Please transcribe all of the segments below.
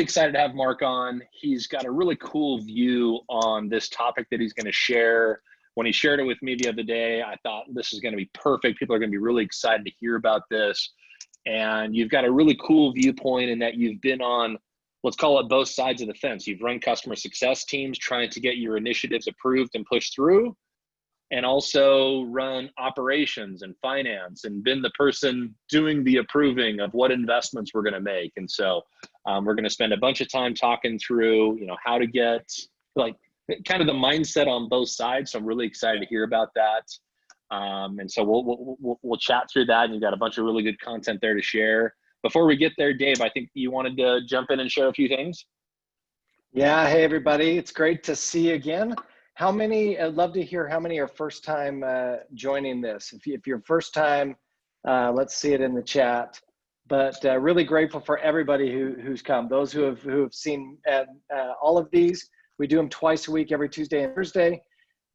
excited to have Mark on. He's got a really cool view on this topic that he's going to share. When he shared it with me the other day, I thought this is going to be perfect. People are going to be really excited to hear about this. And you've got a really cool viewpoint in that you've been on, let's call it both sides of the fence. You've run customer success teams trying to get your initiatives approved and pushed through, and also run operations and finance and been the person doing the approving of what investments we're going to make. And so we're going to spend a bunch of time talking through, how to get like kind of the mindset on both sides. So I'm really excited to hear about that. And so we'll chat through that, and you've got a bunch of really good content there to share. Before we get there, Dave, I think you wanted to jump in and share a few things. Yeah. Hey, everybody. It's great to see you again. I'd love to hear how many are first time joining this. If you're first time, let's see it in the chat. But really grateful for everybody who's come. Those who have seen all of these, we do them twice a week, every Tuesday and Thursday.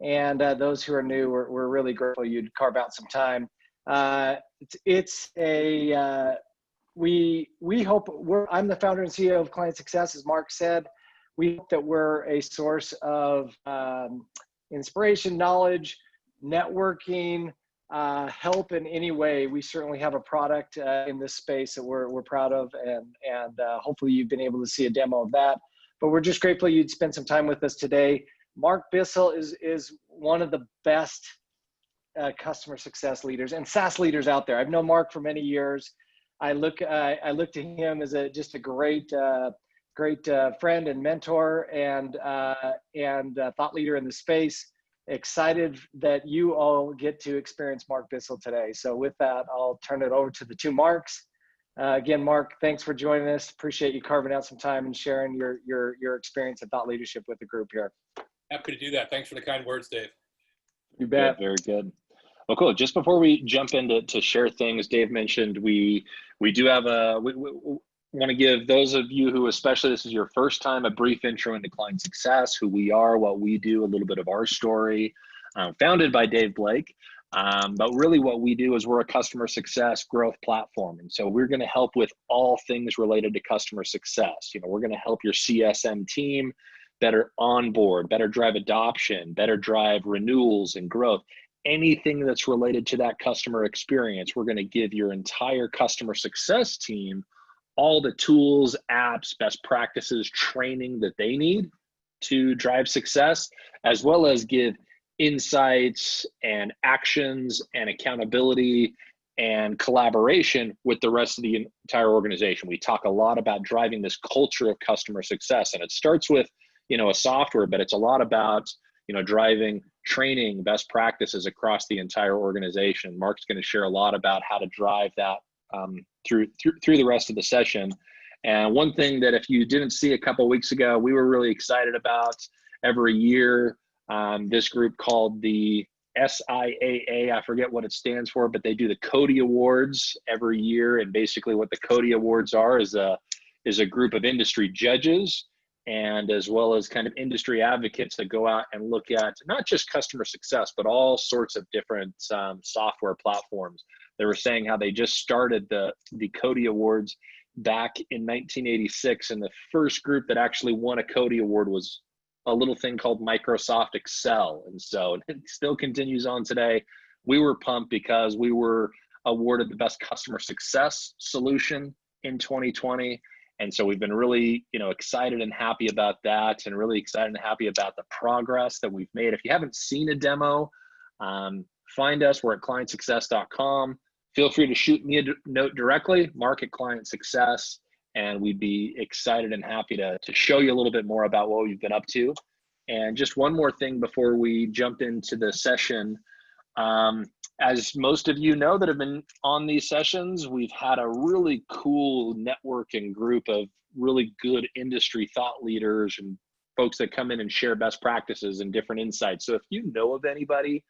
And those who are new, we're really grateful you'd carve out some time. We hope I'm the founder and CEO of ClientSuccess, as Mark said. We hope that we're a source of inspiration, knowledge, networking, help in any way. We certainly have a product in this space that we're proud of, and hopefully you've been able to see a demo of that. But we're just grateful you'd spend some time with us today. Mark Bissell is one of the best customer success leaders and SaaS leaders out there. I've known Mark for many years. I look to him as just a great friend and mentor and thought leader in the space. Excited that you all get to experience Mark Bissell today. So with that, I'll turn it over to the two Marks. Again, Mark, thanks for joining us. Appreciate you carving out some time and sharing your experience and thought leadership with the group here. Happy to do that. Thanks for the kind words, Dave. You bet. Good, very good. Well, cool. Just before we jump into share things, Dave mentioned we do have we want to give those of you who, especially this is your first time, a brief intro into ClientSuccess, who we are, what we do, a little bit of our story. Founded by Dave Blake, but really what we do is we're a customer success growth platform, and so we're going to help with all things related to customer success. We're going to help your CSM team better onboard, better drive adoption, better drive renewals and growth. Anything that's related to that customer experience, we're going to give your entire customer success team all the tools, apps, best practices, training that they need to drive success, as well as give insights and actions and accountability and collaboration with the rest of the entire organization. We talk a lot about driving this culture of customer success, and it starts with a software, but it's a lot about driving training, best practices across the entire organization. Mark's going to share a lot about how to drive that through the rest of the session. And one thing that if you didn't see a couple of weeks ago, we were really excited about every year, this group called the SIAA, I forget what it stands for, but they do the Cody Awards every year. And basically what the Cody Awards are is a group of industry judges, and as well as kind of industry advocates that go out and look at not just customer success, but all sorts of different software platforms. They were saying how they just started the Cody Awards back in 1986, and the first group that actually won a Cody Award was a little thing called Microsoft Excel. And so it still continues on today. We were pumped because we were awarded the best customer success solution in 2020. And so we've been really, excited and happy about that, and really excited and happy about the progress that we've made. If you haven't seen a demo, find us. We're at ClientSuccess.com. Feel free to shoot me a note directly, Mark at ClientSuccess, and we'd be excited and happy to show you a little bit more about what we've been up to. And just one more thing before we jump into the session. As most of you know that have been on these sessions, we've had a really cool network and group of really good industry thought leaders and folks that come in and share best practices and different insights. So if you know of anybody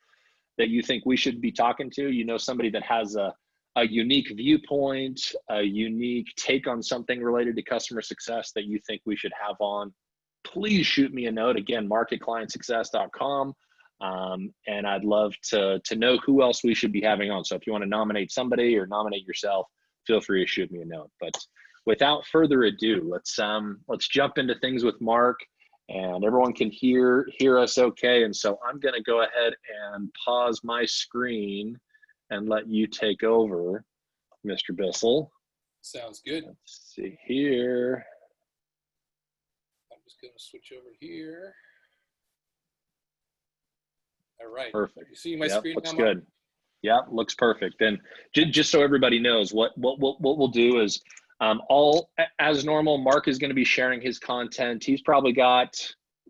that you think we should be talking to, somebody that has a unique viewpoint, a unique take on something related to customer success that you think we should have on, please shoot me a note. Again, Mark at ClientSuccess.com. And I'd love to know who else we should be having on. So if you want to nominate somebody or nominate yourself, feel free to shoot me a note. But without further ado, let's jump into things with Mark, and everyone can hear us okay. And so I'm going to go ahead and pause my screen and let you take over, Mr. Bissell. Sounds good. Let's see here. I'm just going to switch over here. All right. Perfect. You see my Yep, screen looks now, Mark? good. Yeah, looks perfect. And just so everybody knows, what we'll do is, all as normal, Mark is going to be sharing his content. He's probably got,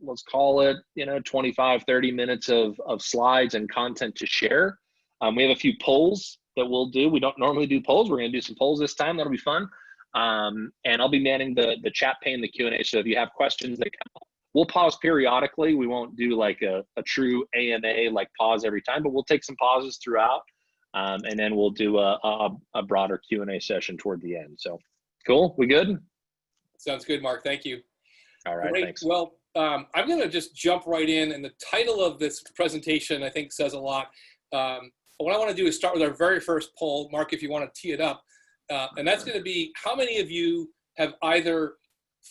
let's call it, 25, 30 minutes of slides and content to share. We have a few polls that we'll do. We don't normally do polls. We're going to do some polls this time. That'll be fun. And I'll be manning the chat pane, the Q&A. So if you have questions that come up, we'll pause periodically. We won't do like a true AMA, like pause every time, but we'll take some pauses throughout. And then we'll do a broader Q&A session toward the end. So cool, we good? Sounds good, Mark. Thank you. All right, Great. thanks. Well, I'm going to just jump right in. And the title of this presentation, I think, says a lot. What I want to do is start with our very first poll. Mark, if you want to tee it up. And that's going to be, how many of you have either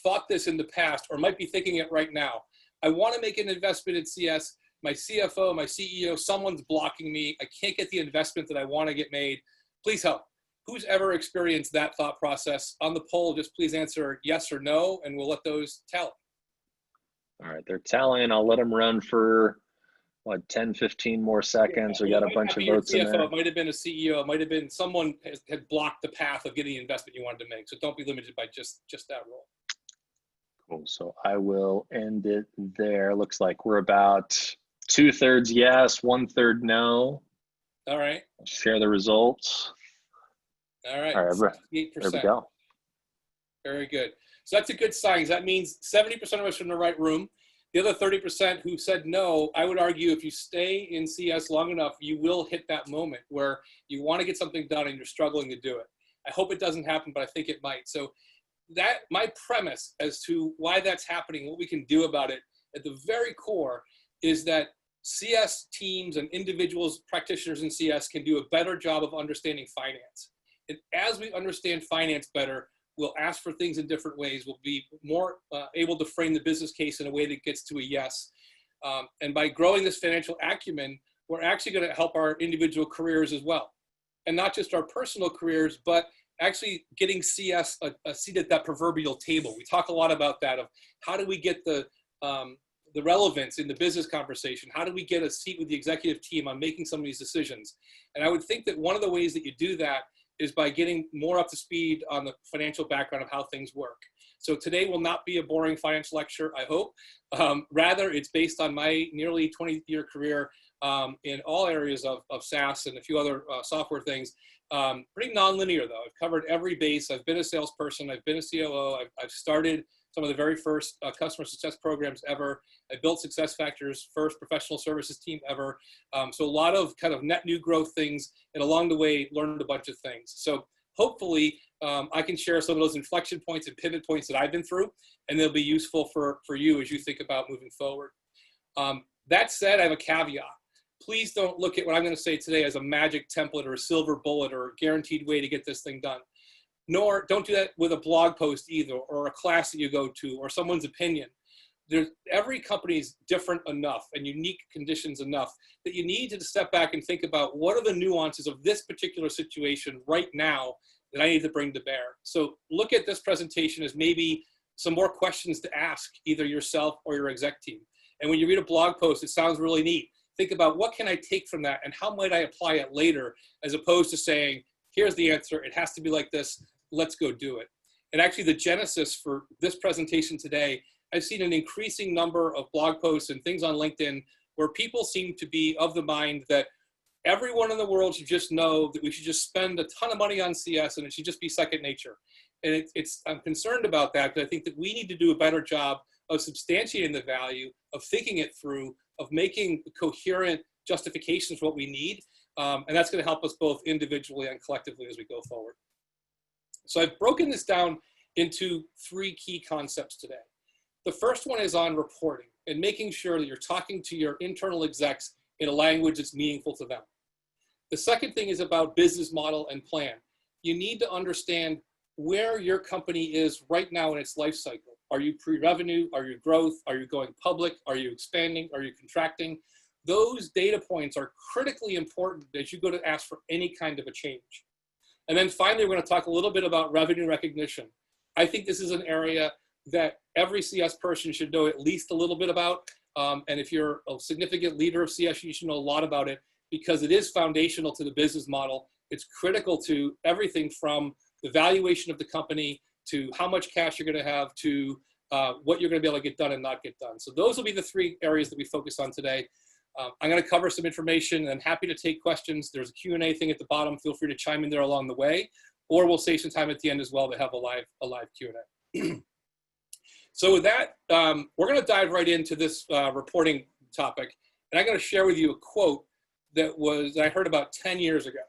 thought this in the past or might be thinking it right now? I want to make an investment in CS. My CFO, my CEO, someone's blocking me. I can't get the investment that I want to get made. Please help. Who's ever experienced that thought process? On the poll, just please answer yes or no, and we'll let those tally. All right, they're tallying. I'll let them run for, what, 10, 15 more seconds. Yeah, We got a bunch of votes in there. It might have been a CEO. It might have been someone had blocked the path of getting the investment you wanted to make. So don't be limited by just that role. Cool. So I will end it there. Looks like we're about 2/3 yes, 1/3 no. All right. I'll share the results. All right. All right, 68%. there we go. Very good. So that's a good sign. That means 70% of us are in the right room. The other 30% who said no, I would argue if you stay in CS long enough, you will hit that moment where you want to get something done and you're struggling to do it. I hope it doesn't happen, but I think it might. So that my premise as to why that's happening, what we can do about it at the very core is that CS teams and individuals, practitioners in CS can do a better job of understanding finance. And as we understand finance better, we'll ask for things in different ways. We'll be more able to frame the business case in a way that gets to a yes. And by growing this financial acumen, we're actually going to help our individual careers as well. And not just our personal careers, but actually getting CS a seat at that proverbial table. We talk a lot about that, of how do we get the relevance in the business conversation? How do we get a seat with the executive team on making some of these decisions? And I would think that one of the ways that you do that is by getting more up to speed on the financial background of how things work. So today will not be a boring finance lecture, I hope. Rather, it's based on my nearly 20-year career in all areas of SaaS and a few other software things. Pretty nonlinear, though. I've covered every base. I've been a salesperson. I've been a COO. I've started some of the very first customer success programs ever. I built SuccessFactors' first professional services team ever. So a lot of kind of net new growth things, and along the way, learned a bunch of things. So hopefully I can share some of those inflection points and pivot points that I've been through, and they'll be useful for you as you think about moving forward. That said, I have a caveat. Please don't look at what I'm going to say today as a magic template or a silver bullet or a guaranteed way to get this thing done. Nor don't do that with a blog post either, or a class that you go to, or someone's opinion. Every company is different enough and unique conditions enough that you need to step back and think about what are the nuances of this particular situation right now that I need to bring to bear. So look at this presentation as maybe some more questions to ask either yourself or your exec team. And when you read a blog post, it sounds really neat. Think about what can I take from that and how might I apply it later, as opposed to saying, here's the answer, it has to be like this, let's go do it. And actually the genesis for this presentation today, I've seen an increasing number of blog posts and things on LinkedIn where people seem to be of the mind that everyone in the world should just know that we should just spend a ton of money on CS and it should just be second nature. And I'm concerned about that, because I think that we need to do a better job of substantiating the value, of thinking it through, of making coherent justifications for what we need. And that's going to help us both individually and collectively as we go forward. So I've broken this down into 3 key concepts today. The first one is on reporting and making sure that you're talking to your internal execs in a language that's meaningful to them. The second thing is about business model and plan. You need to understand where your company is right now in its life cycle. Are you pre-revenue? Are you growth? Are you going public? Are you expanding? Are you contracting? Those data points are critically important as you go to ask for any kind of a change. And then finally, we're going to talk a little bit about revenue recognition. I think this is an area that every CS person should know at least a little bit about. And if you're a significant leader of CS, you should know a lot about it because it is foundational to the business model. It's critical to everything from the valuation of the company to how much cash you're going to have to what you're going to be able to get done and not get done. So those will be the three areas that we focus on today. I'm going to cover some information and I'm happy to take questions. There's a Q&A thing at the bottom. Feel free to chime in there along the way, or we'll save some time at the end as well to have a live Q&A. So with that, we're going to dive right into this reporting topic. And I'm going to share with you a quote that I heard about 10 years ago.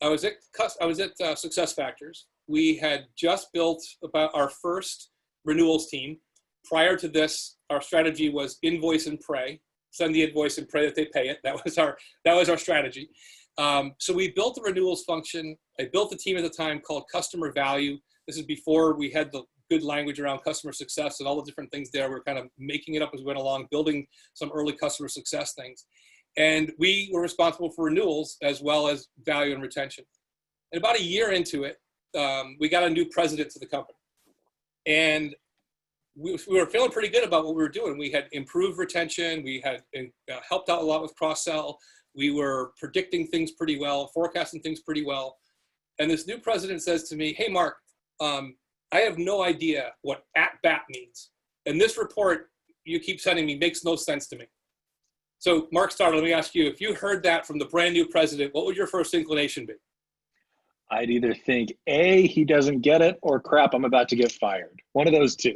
I was at SuccessFactors. We had just built about our first renewals team. Prior to this, our strategy was invoice and pray. Send the invoice and pray that they pay it. That was our strategy. So we built the renewals function. I built a team at the time called Customer Value. This is before we had the good language around customer success and all the different things there. We're kind of making it up as we went along, building some early customer success things. And we were responsible for renewals as well as value and retention. And about a year into it, we got a new president to the company. And we were feeling pretty good about what we were doing. We had improved retention. We had helped out a lot with cross-sell. We were predicting things pretty well, forecasting things pretty well. And this new president says to me, hey, Mark, I have no idea what at-bat means. And this report you keep sending me makes no sense to me. So Mark Starter, let me ask you, if you heard that from the brand new president, what would your first inclination be? I'd either think, A, he doesn't get it, or crap, I'm about to get fired. One of those two.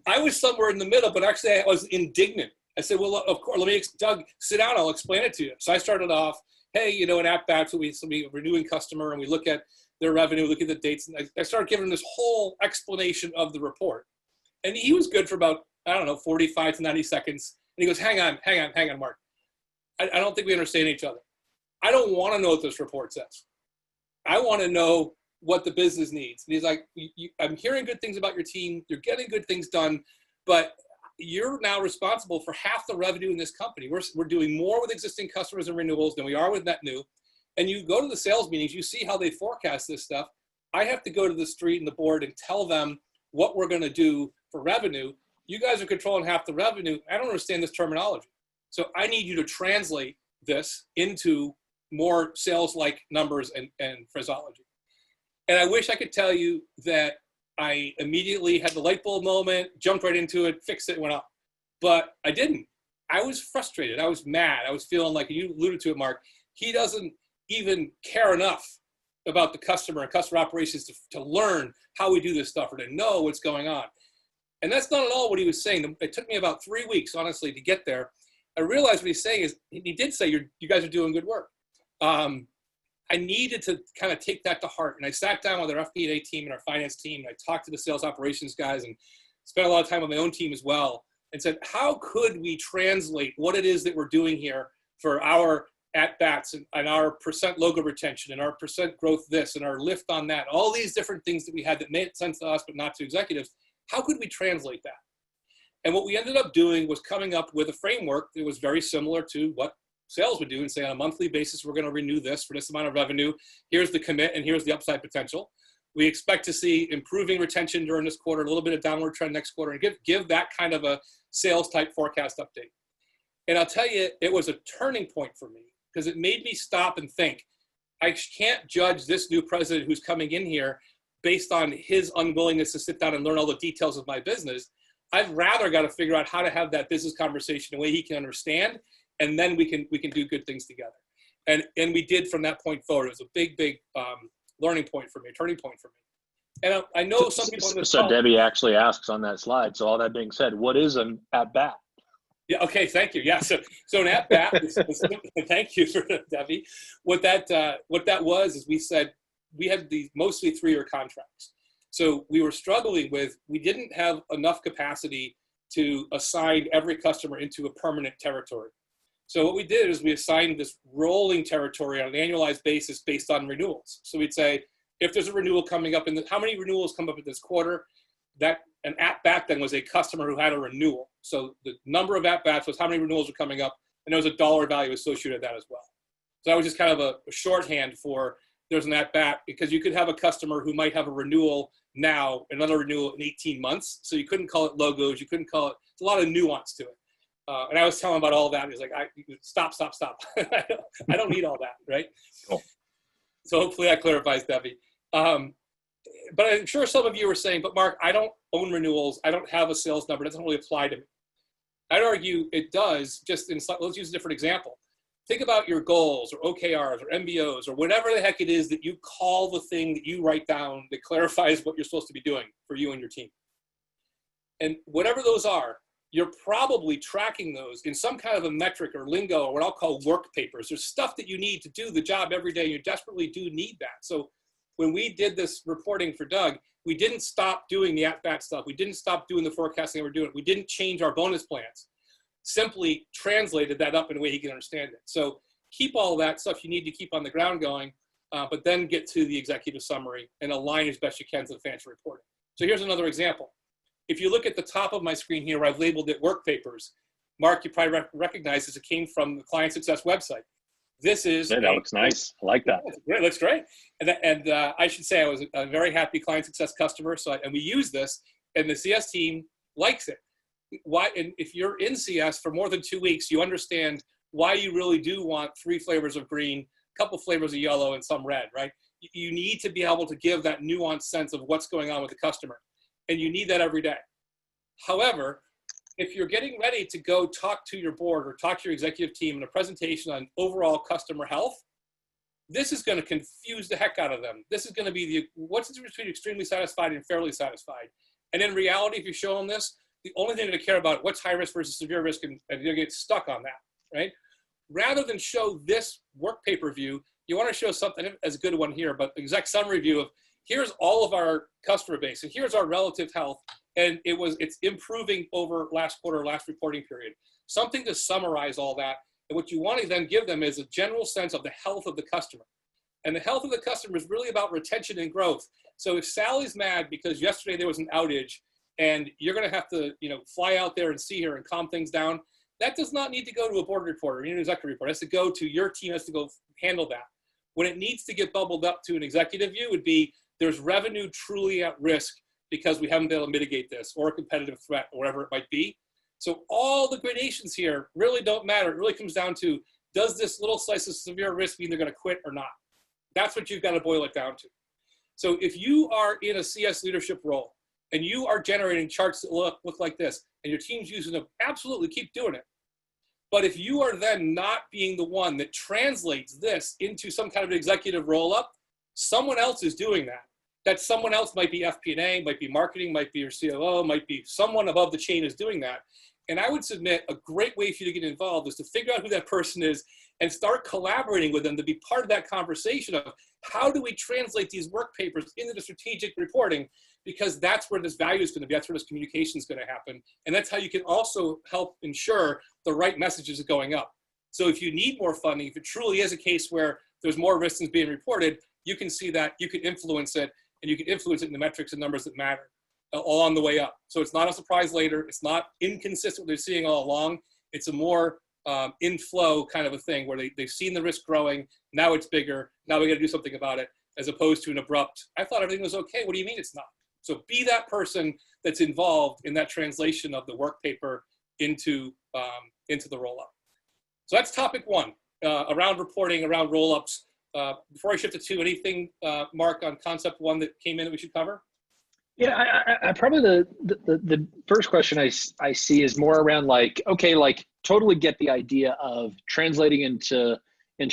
I was somewhere in the middle, but actually I was indignant. I said, well, of course, Doug, sit down, I'll explain it to you. So I started off, hey, you know, an at-bat, so we renewing customer, and we look at their revenue, look at the dates, and I started giving him this whole explanation of the report. And he was good for about, 45 to 90 seconds. And he goes, hang on, Mark. I don't think we understand each other. I don't want to know what this report says. I want to know what the business needs. And he's like, I'm hearing good things about your team. You're getting good things done, but you're now responsible for half the revenue in this company. We're doing more with existing customers and renewals than we are with net new. And you go to the sales meetings, you see how they forecast this stuff. I have to go to the street and the board and tell them what we're going to do for revenue. You guys are controlling half the revenue. I don't understand this terminology. So I need you to translate this into more sales-like numbers and phraseology. And I wish I could tell you that I immediately had the light bulb moment, jumped right into it, fixed it, went up. But I didn't. I was frustrated. I was mad. I was feeling like, you alluded to it, Mark, he doesn't even care enough about the customer and customer operations to learn how we do this stuff or to know what's going on. And that's not at all what he was saying. It took me about 3 weeks, honestly, to get there. I realized what he's saying is, he did say, you guys are doing good work. I needed to kind of take that to heart. And I sat down with our FP&A team and our finance team, and I talked to the sales operations guys and spent a lot of time on my own team as well, and said, how could we translate what it is that we're doing here for our at-bats and our percent logo retention and our percent growth this and our lift on that, all these different things that we had that made sense to us but not to executives. How could we translate that? And what we ended up doing was coming up with a framework that was very similar to what sales would do and say, on a monthly basis, we're going to renew this for this amount of revenue. Here's the commit and here's the upside potential. We expect to see improving retention during this quarter, a little bit of downward trend next quarter, and give that kind of a sales type forecast update. And I'll tell you, it was a turning point for me because it made me stop and think, I can't judge this new president who's coming in here based on his unwillingness to sit down and learn all the details of my business. I've rather got to figure out how to have that business conversation in a way he can understand, and then we can do good things together. And we did from that point forward. It was a big learning point for me, turning point for me. And I know some people. So Debbie actually asks on that slide. So all that being said, what is an at bat? Yeah. Okay. Thank you. Yeah. So an at bat. Thank you for Debbie. What that was is we said we had these mostly 3-year contracts. So we were struggling with, we didn't have enough capacity to assign every customer into a permanent territory. So what we did is we assigned this rolling territory on an annualized basis based on renewals. So we'd say, if there's a renewal coming up how many renewals come up in this quarter, that an at-bat then was a customer who had a renewal. So the number of at-bats was how many renewals are coming up, and there was a dollar value associated with that as well. So that was just kind of a shorthand for there's an at-bat, because you could have a customer who might have a renewal now, another renewal in 18 months. So you couldn't call it logos. You couldn't call it, it's a lot of nuance to it. And I was telling him about all that. He's like, stop. I don't need all that, right? Cool. So hopefully that clarifies, Debbie. But I'm sure some of you are saying, but Mark, I don't own renewals. I don't have a sales number. It doesn't really apply to me. I'd argue it does, let's use a different example. Think about your goals or OKRs or MBOs or whatever the heck it is that you call the thing that you write down that clarifies what you're supposed to be doing for you and your team. And whatever those are, you're probably tracking those in some kind of a metric or lingo or what I'll call work papers. There's stuff that you need to do the job every day. You desperately do need that. So when we did this reporting for Doug, we didn't stop doing the at-bat stuff. We didn't stop doing the forecasting that we're doing. We didn't change our bonus plans. Simply translated that up in a way he can understand it. So keep all that stuff you need to keep on the ground going, but then get to the executive summary and align as best you can to the financial reporting. So here's another example. If you look at the top of my screen here, where I've labeled it work papers, Mark, you probably recognize this. It came from the ClientSuccess website. This is that looks nice. I like that. It looks great. And I should say I was a very happy ClientSuccess customer. And we use this, and the CS team likes it. Why? And if you're in CS for more than 2 weeks, you understand why you really do want 3 flavors of green, a couple flavors of yellow, and some red, right? You need to be able to give that nuanced sense of what's going on with the customer. And you need that every day. However, if you're getting ready to go talk to your board or talk to your executive team in a presentation on overall customer health, this is going to confuse the heck out of them. This is going to be what's the difference between extremely satisfied and fairly satisfied. And in reality, if you show them this, the only thing they care about what's high risk versus severe risk, and you'll get stuck on that, right? Rather than show this work paper view, you want to show something as a good one here, but exec summary view of here's all of our customer base, and here's our relative health, and it's improving over last quarter, last reporting period. Something to summarize all that, and what you want to then give them is a general sense of the health of the customer. And the health of the customer is really about retention and growth. So if Sally's mad because yesterday there was an outage, and you're going to have to, fly out there and see her and calm things down, that does not need to go to a board report or an executive report. It has to go to your team, has to go handle that. When it needs to get bubbled up to an executive view would be there's revenue truly at risk because we haven't been able to mitigate this, or a competitive threat, or whatever it might be. So all the gradations here really don't matter. It really comes down to, does this little slice of severe risk mean they're going to quit or not? That's what you've got to boil it down to. So if you are in a CS leadership role, and you are generating charts that look like this, and your team's using them, absolutely keep doing it. But if you are then not being the one that translates this into some kind of executive roll-up, someone else is doing that. That someone else might be FP&A, might be marketing, might be your COO, might be someone above the chain is doing that. And I would submit a great way for you to get involved is to figure out who that person is and start collaborating with them to be part of that conversation of how do we translate these work papers into the strategic reporting, because that's where this value is going to be. That's where this communication is going to happen. And that's how you can also help ensure the right messages are going up. So if you need more funding, if it truly is a case where there's more risk than being reported, you can see that, you can influence it, and you can influence it in the metrics and numbers that matter along the way up. So it's not a surprise later. It's not inconsistent with what they're seeing all along. It's a more in-flow kind of a thing where they've seen the risk growing. Now it's bigger. Now we got to do something about it, as opposed to an abrupt, I thought everything was okay. What do you mean it's not? So be that person that's involved in that translation of the work paper into the roll-up. So that's topic 1, around reporting, around roll-ups. Before I shift to 2, anything, Mark, on concept 1 that came in that we should cover? Yeah, I probably the first question I see is more around like, okay, like totally get the idea of translating into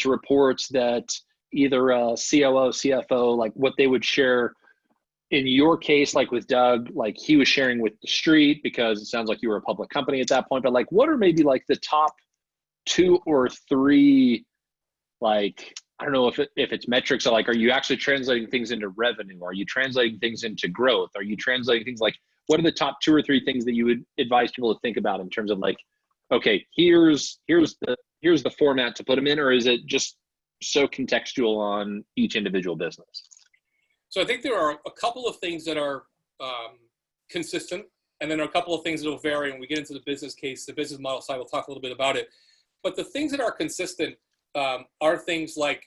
reports that either a COO, CFO, like what they would share. In your case, like with Doug, like he was sharing with the street because it sounds like you were a public company at that point, but like what are maybe like the top 2 or 3, like, I don't know if it's metrics, or like, are you actually translating things into revenue? Are you translating things into growth? Are you translating things like, what are the top 2 or 3 things that you would advise people to think about in terms of like, okay, here's the format to put them in, or is it just so contextual on each individual business? So I think there are a couple of things that are consistent, and then there are a couple of things that will vary. When we get into the business case, the business model side, we'll talk a little bit about it. But the things that are consistent are things like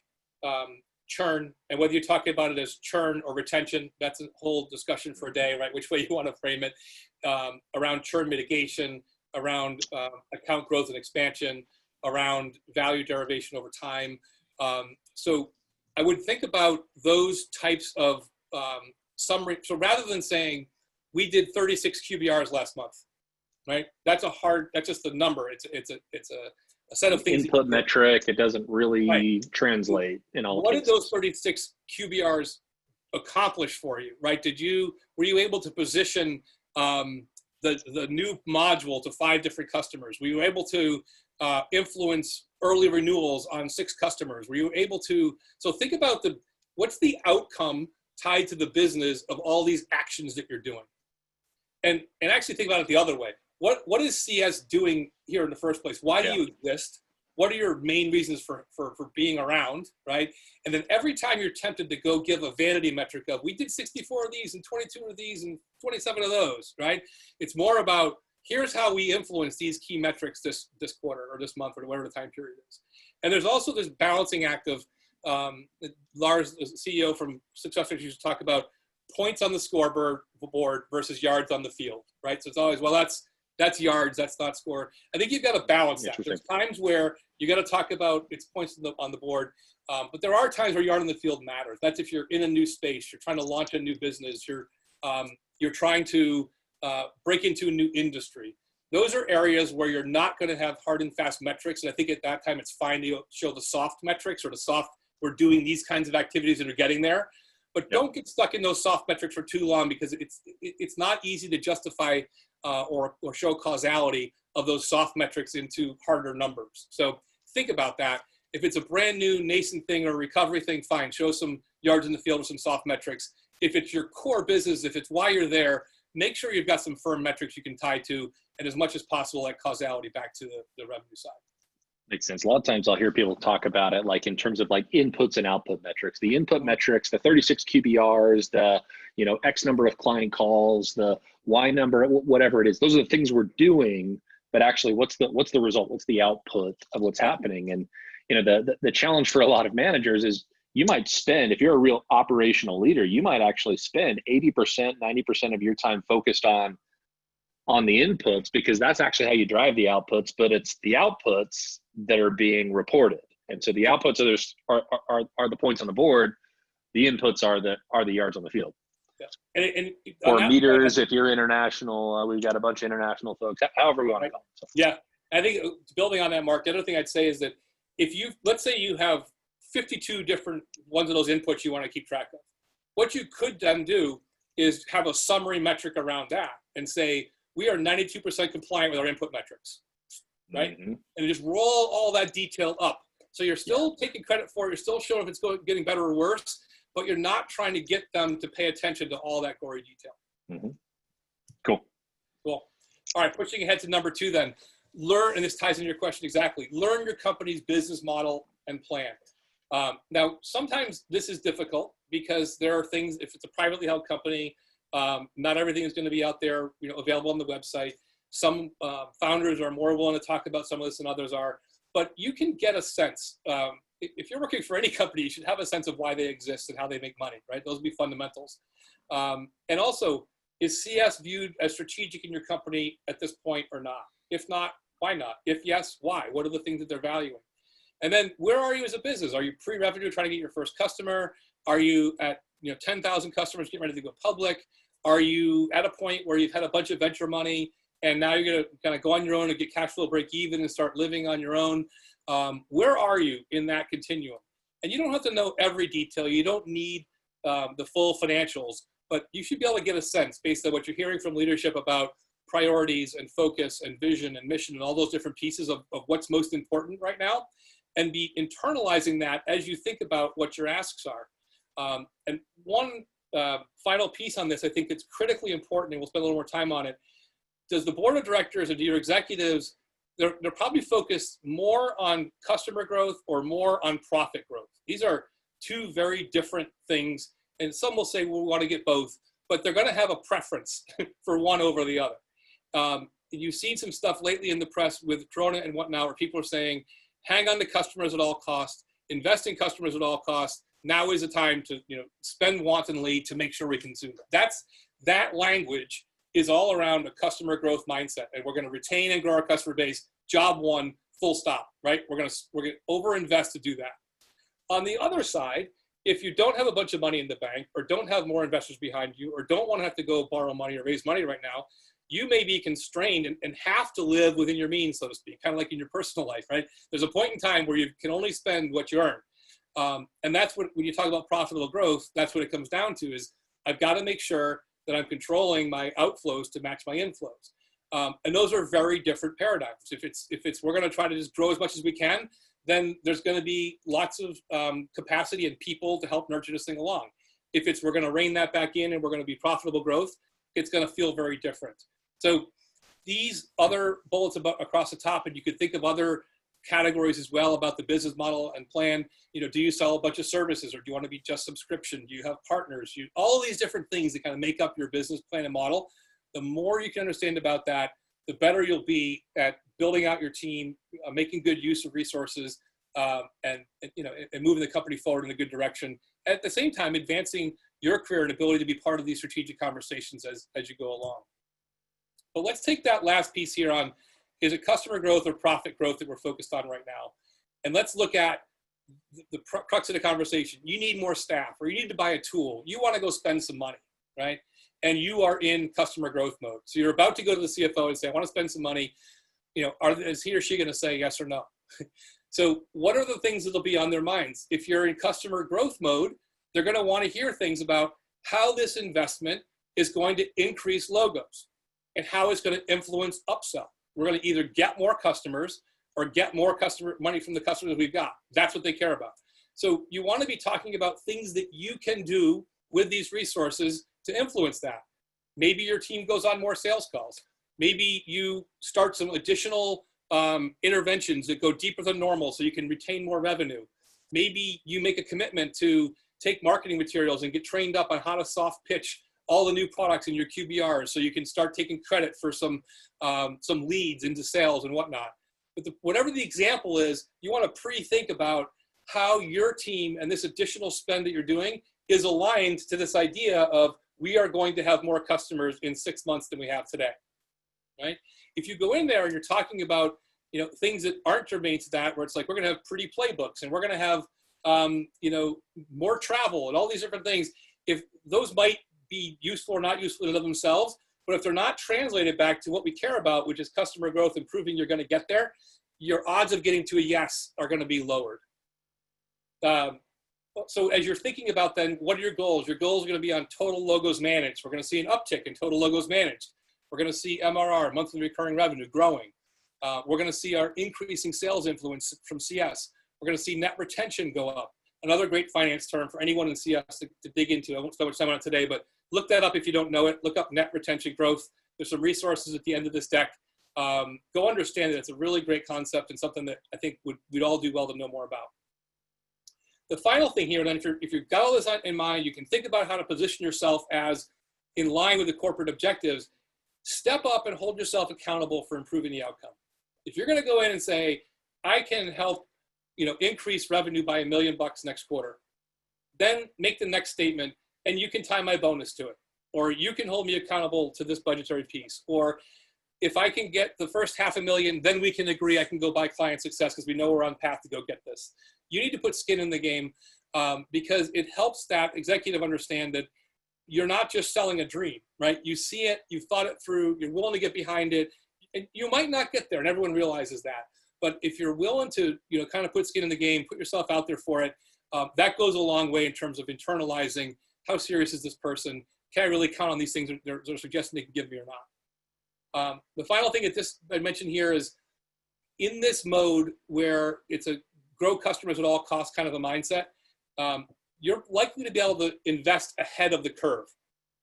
churn, and whether you're talking about it as churn or retention, that's a whole discussion for a day, right? Which way you want to frame it, around churn mitigation, around account growth and expansion, around value derivation over time. So I would think about those types of summary. So rather than saying we did 36 QBRs last month, right? That's just a number. It's a set of things. Input metric. It doesn't really right. translate in all What cases. did those 36 QBRs accomplish for you, right? Were you able to position the new module to 5 different customers? Were you able to influence early renewals on 6 customers? Were you able to, so think about what's the outcome tied to the business of all these actions that you're doing? And actually think about it the other way. What is CS doing here in the first place? Why do you exist? What are your main reasons for being around, right? And then every time you're tempted to go give a vanity metric of, we did 64 of these and 22 of these and 27 of those, right? It's more about, here's how we influence these key metrics this quarter or this month or whatever the time period is. And there's also this balancing act of, Lars, the CEO from SuccessFactors, used to talk about points on the scoreboard versus yards on the field, right? So it's always, well, that's yards, that's not score. I think you've got to balance that. There's times where you got to talk about it's points on the board, but there are times where yard on the field matters. That's if you're in a new space, you're trying to launch a new business, you're trying to break into a new industry. Those are areas where you're not going to have hard and fast metrics. And I think at that time it's fine to show the soft metrics or the soft, we're doing these kinds of activities and are getting there. But don't get stuck in those soft metrics for too long, because it's not easy to justify or show causality of those soft metrics into harder numbers. So think about that. If it's a brand new nascent thing or recovery thing, fine, show some yards in the field or some soft metrics. If it's your core business, if it's why you're there, make sure you've got some firm metrics you can tie to, and as much as possible, that causality back to the revenue side. Makes sense. A lot of times I'll hear people talk about it like in terms of like inputs and output metrics. The input metrics, the 36 QBRs, the X number of client calls, the Y number, whatever it is. Those are the things we're doing, but actually what's the result? What's the output of what's happening? And the challenge for a lot of managers is you might spend, if you're a real operational leader, you might actually spend 80%, 90% of your time focused on the inputs, because that's actually how you drive the outputs, but it's the outputs that are being reported. And so the outputs are the points on the board. The inputs are the yards on the field. Yeah. And or meters, if you're international, we've got a bunch of international folks, however we want to call them. So. Yeah. I think building on that, Mark, the other thing I'd say is that let's say you have 52 different ones of those inputs you want to keep track of. What you could then do is have a summary metric around that and say, we are 92% compliant with our input metrics, right? Mm-hmm. And just roll all that detail up. So you're still taking credit for it. You're still showing if it's getting better or worse, but you're not trying to get them to pay attention to all that gory detail. Mm-hmm. Cool. All right, pushing ahead to number 2 then. Learn, and this ties into your question exactly, learn your company's business model and plan. Now, sometimes this is difficult because there are things, if it's a privately held company, not everything is going to be out there, available on the website. Some founders are more willing to talk about some of this than others are, but you can get a sense. If you're working for any company, you should have a sense of why they exist and how they make money, right? Those would be fundamentals. And also, is CS viewed as strategic in your company at this point or not? If not, why not? If yes, why? What are the things that they're valuing? And then where are you as a business? Are you pre-revenue trying to get your first customer? Are you at 10,000 customers getting ready to go public? Are you at a point where you've had a bunch of venture money and now you're going to kind of go on your own and get cash flow break even and start living on your own? Where are you in that continuum? And you don't have to know every detail. You don't need the full financials, but you should be able to get a sense based on what you're hearing from leadership about priorities and focus and vision and mission and all those different pieces of what's most important right now, and be internalizing that as you think about what your asks are. And one final piece on this, I think it's critically important, and we'll spend a little more time on it. Does the board of directors or do your executives, they're probably focused more on customer growth or more on profit growth? These are two very different things, And some will say, well, we want to get both, but they're going to have a preference for one over the other. You've seen some stuff lately in the press with Corona and whatnot, where people are saying, hang on to customers at all costs, invest in customers at all costs. Now is the time to, spend wantonly to make sure we consume them. That language is all around a customer growth mindset, and we're going to retain and grow our customer base. Job one, full stop, right? We're going to over-invest to do that. On the other side, if you don't have a bunch of money in the bank, or don't have more investors behind you, or don't want to have to go borrow money or raise money right now, you may be constrained and have to live within your means, so to speak, kind of like in your personal life, right? There's a point in time where you can only spend what you earn. And that's what, when you talk about profitable growth, that's what it comes down to, is I've got to make sure that I'm controlling my outflows to match my inflows. And those are very different paradigms. If it's we're going to try to just grow as much as we can, then there's going to be lots of capacity and people to help nurture this thing along. If it's we're going to rein that back in and we're going to be profitable growth, it's going to feel very different. So these other bullets across the top, and you could think of other categories as well about the business model and plan. Do you sell a bunch of services, or do you want to be just subscription? Do you have partners? All of these different things that kind of make up your business plan and model. The more you can understand about that, the better you'll be at building out your team, making good use of resources, and moving the company forward in a good direction. At the same time, advancing your career and ability to be part of these strategic conversations as you go along. But let's take that last piece here on, is it customer growth or profit growth that we're focused on right now? And let's look at the crux of the conversation. You need more staff, or you need to buy a tool. You want to go spend some money, right? And you are in customer growth mode. So you're about to go to the CFO and say, I want to spend some money. Is he or she going to say yes or no? So what are the things that'll be on their minds? If you're in customer growth mode, they're going to want to hear things about how this investment is going to increase logos and how it's going to influence upsell. We're going to either get more customers or get more customer money from the customers we've got. That's what they care about. So you want to be talking about things that you can do with these resources to influence that. Maybe your team goes on more sales calls. Maybe you start some additional interventions that go deeper than normal so you can retain more revenue. Maybe you make a commitment to take marketing materials and get trained up on how to soft pitch all the new products in your QBRs so you can start taking credit for some leads into sales and whatnot. But whatever the example is, you want to pre-think about how your team and this additional spend that you're doing is aligned to this idea of we are going to have more customers in 6 months than we have today, right? If you go in there and you're talking about things that aren't germane to that, where it's like we're going to have pretty playbooks and we're going to have more travel and all these different things, if those might be useful or not useful in and of themselves, but if they're not translated back to what we care about, which is customer growth and proving you're going to get there, your odds of getting to a yes are going to be lowered. So as you're thinking about then, what are your goals? Your goals are going to be on total logos managed. We're going to see an uptick in total logos managed. We're going to see MRR, monthly recurring revenue, growing. We're going to see our increasing sales influence from CS. We're going to see net retention go up. Another great finance term for anyone in CS to dig into. I won't spend much time on it today, but look that up if you don't know it. Look up net retention growth. There's some resources at the end of this deck. Go understand it. It's a really great concept and something that I think we'd all do well to know more about. The final thing here, then, if you've got all this in mind, you can think about how to position yourself as in line with the corporate objectives. Step up and hold yourself accountable for improving the outcome. If you're going to go in and say, I can help increase revenue by $1 million next quarter, then make the next statement, and you can tie my bonus to it. Or you can hold me accountable to this budgetary piece. Or if I can get the first $500,000, then we can agree I can go buy ClientSuccess because we know we're on path to go get this. You need to put skin in the game because it helps that executive understand that you're not just selling a dream, right? You see it, you've thought it through, you're willing to get behind it. And you might not get there, and everyone realizes that. But if you're willing to, kind of put skin in the game, put yourself out there for it, that goes a long way in terms of internalizing how serious is this person? Can I really count on these things they're suggesting they can give me or not? The final thing I mentioned here is in this mode where it's a grow customers at all costs kind of a mindset, you're likely to be able to invest ahead of the curve.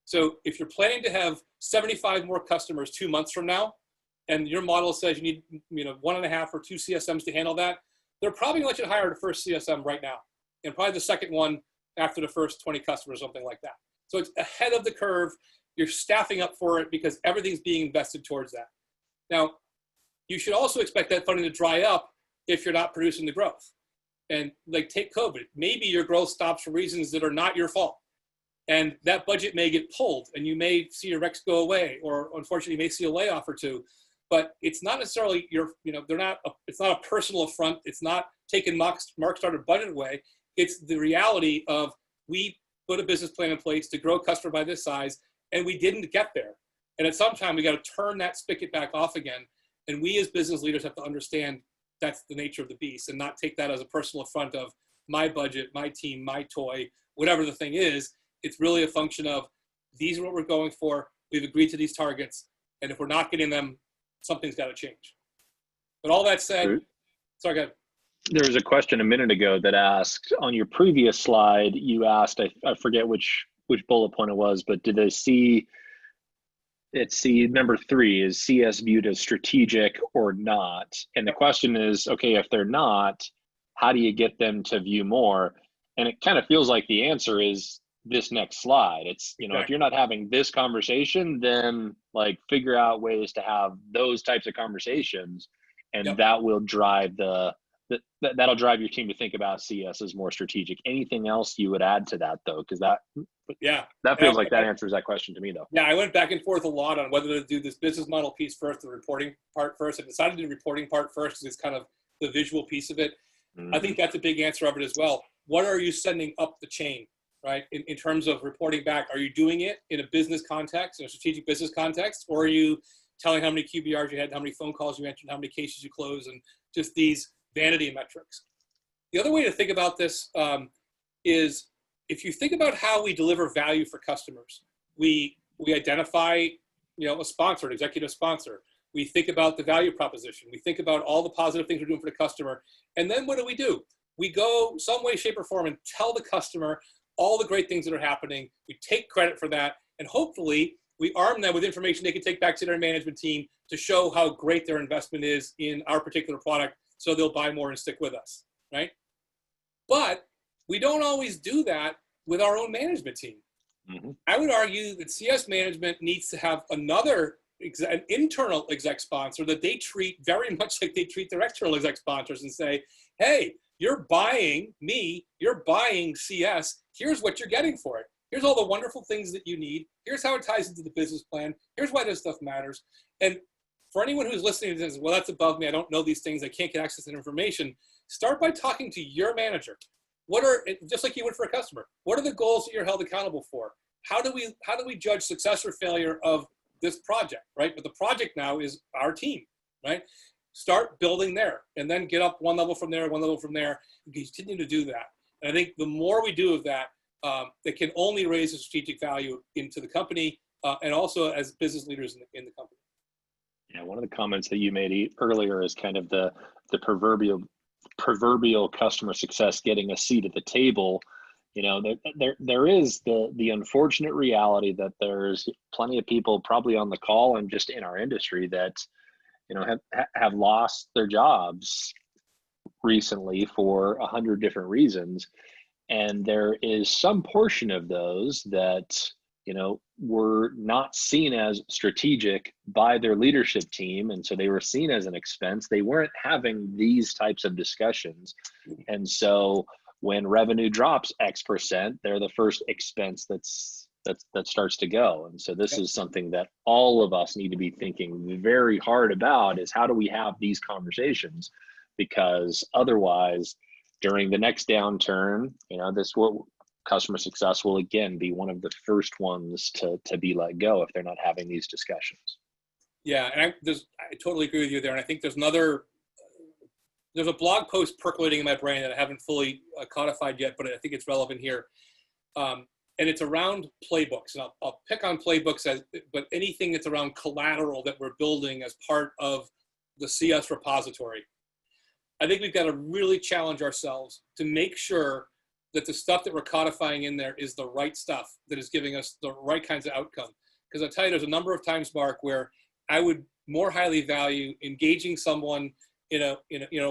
So if you're planning to have 75 more customers 2 months from now, and your model says you need 1.5 or 2 CSMs to handle that, they're probably going to let you hire the first CSM right now, and probably the second one after the first 20 customers, something like that. So it's ahead of the curve. You're staffing up for it because everything's being invested towards that. Now, you should also expect that funding to dry up if you're not producing the growth. And like take COVID, maybe your growth stops for reasons that are not your fault. And that budget may get pulled and you may see your recs go away, or unfortunately you may see a layoff or two. But it's not necessarily it's not a personal affront. It's not taking Mark started budget away. It's the reality of we put a business plan in place to grow customer by this size, and we didn't get there. And at some time, we got to turn that spigot back off again. And we as business leaders have to understand that's the nature of the beast and not take that as a personal affront of my budget, my team, my toy, whatever the thing is. It's really a function of these are what we're going for. We've agreed to these targets. And if we're not getting them, something's got to change. But all that said, sorry, go ahead. There was a question a minute ago that asked, on your previous slide, you asked, I forget which bullet point it was, but did they see number 3 is CS viewed as strategic or not? And the question is, okay, if they're not, how do you get them to view more? And it kind of feels like the answer is this next slide. It's, if you're not having this conversation, then like figure out ways to have those types of conversations, and that will drive that'll drive your team to think about CS as more strategic. Anything else you would add to that though? Because that feels like that answers that question to me though. Yeah, I went back and forth a lot on whether to do this business model piece first, the reporting part first. I decided to do the reporting part first because it's kind of the visual piece of it. Mm-hmm. I think that's a big answer of it as well. What are you sending up the chain, right? In terms of reporting back, are you doing it in a business context, in a strategic business context, or are you telling how many QBRs you had, how many phone calls you answered, how many cases you closed, and just these vanity metrics? The other way to think about this is if you think about how we deliver value for customers, we identify, a sponsor, an executive sponsor. We think about the value proposition. We think about all the positive things we're doing for the customer. And then what do? We go some way, shape, or form and tell the customer all the great things that are happening. We take credit for that. And hopefully we arm them with information they can take back to their management team to show how great their investment is in our particular product, so they'll buy more and stick with us, right? But we don't always do that with our own management team. Mm-hmm. I would argue that CS management needs to have an internal exec sponsor that they treat very much like they treat their external exec sponsors and say, hey, you're buying me, you're buying CS, here's what you're getting for it. Here's all the wonderful things that you need. Here's how it ties into the business plan. Here's why this stuff matters. And for anyone who's listening to this, well, that's above me. I don't know these things. I can't get access to information. Start by talking to your manager. Just like you would for a customer, what are the goals that you're held accountable for? How do we judge success or failure of this project, right? But the project now is our team, right? Start building there and then get up one level from there, and continue to do that. And I think the more we do of that, it can only raise the strategic value into the company and also as business leaders in the company. Yeah, one of the comments that you made earlier is kind of the proverbial customer success getting a seat at the table. There is the unfortunate reality that there's plenty of people probably on the call and just in our industry that have lost their jobs recently for 100 different reasons, and there is some portion of those that were not seen as strategic by their leadership team. And so they were seen as an expense. They weren't having these types of discussions. And so when revenue drops X%, they're the first expense that starts to go. And so this is something that all of us need to be thinking very hard about, is how do we have these conversations? Because otherwise, during the next downturn, customer success will again be one of the first ones to be let go if they're not having these discussions. Yeah, and I totally agree with you there. And I think there's a blog post percolating in my brain that I haven't fully codified yet, but I think it's relevant here. And it's around playbooks. And I'll pick on playbooks, but anything that's around collateral that we're building as part of the CS repository. I think we've got to really challenge ourselves to make sure that the stuff that we're codifying in there is the right stuff that is giving us the right kinds of outcome. Because I tell you, there's a number of times, Mark, where I would more highly value engaging someone in a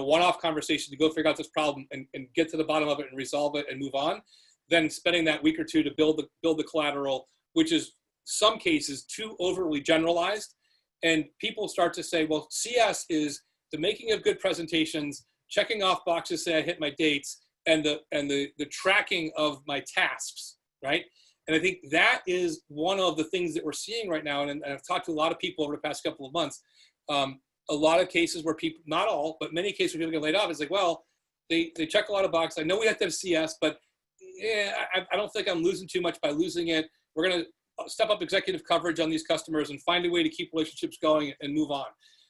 one-off conversation to go figure out this problem and get to the bottom of it and resolve it and move on, then spending that week or two to build the collateral, which is some cases too overly generalized. And people start to say, well, CS is the making of good presentations, checking off boxes, say I hit my dates, and the tracking of my tasks, right? And I think that is one of the things that we're seeing right now. And I've talked to a lot of people over the past couple of months. A lot of cases where people, not all, but many cases where people get laid off, it's like, well, they check a lot of boxes. I know we have to have CS, but yeah, I don't think I'm losing too much by losing it. We're going to step up executive coverage on these customers and find a way to keep relationships going and move on.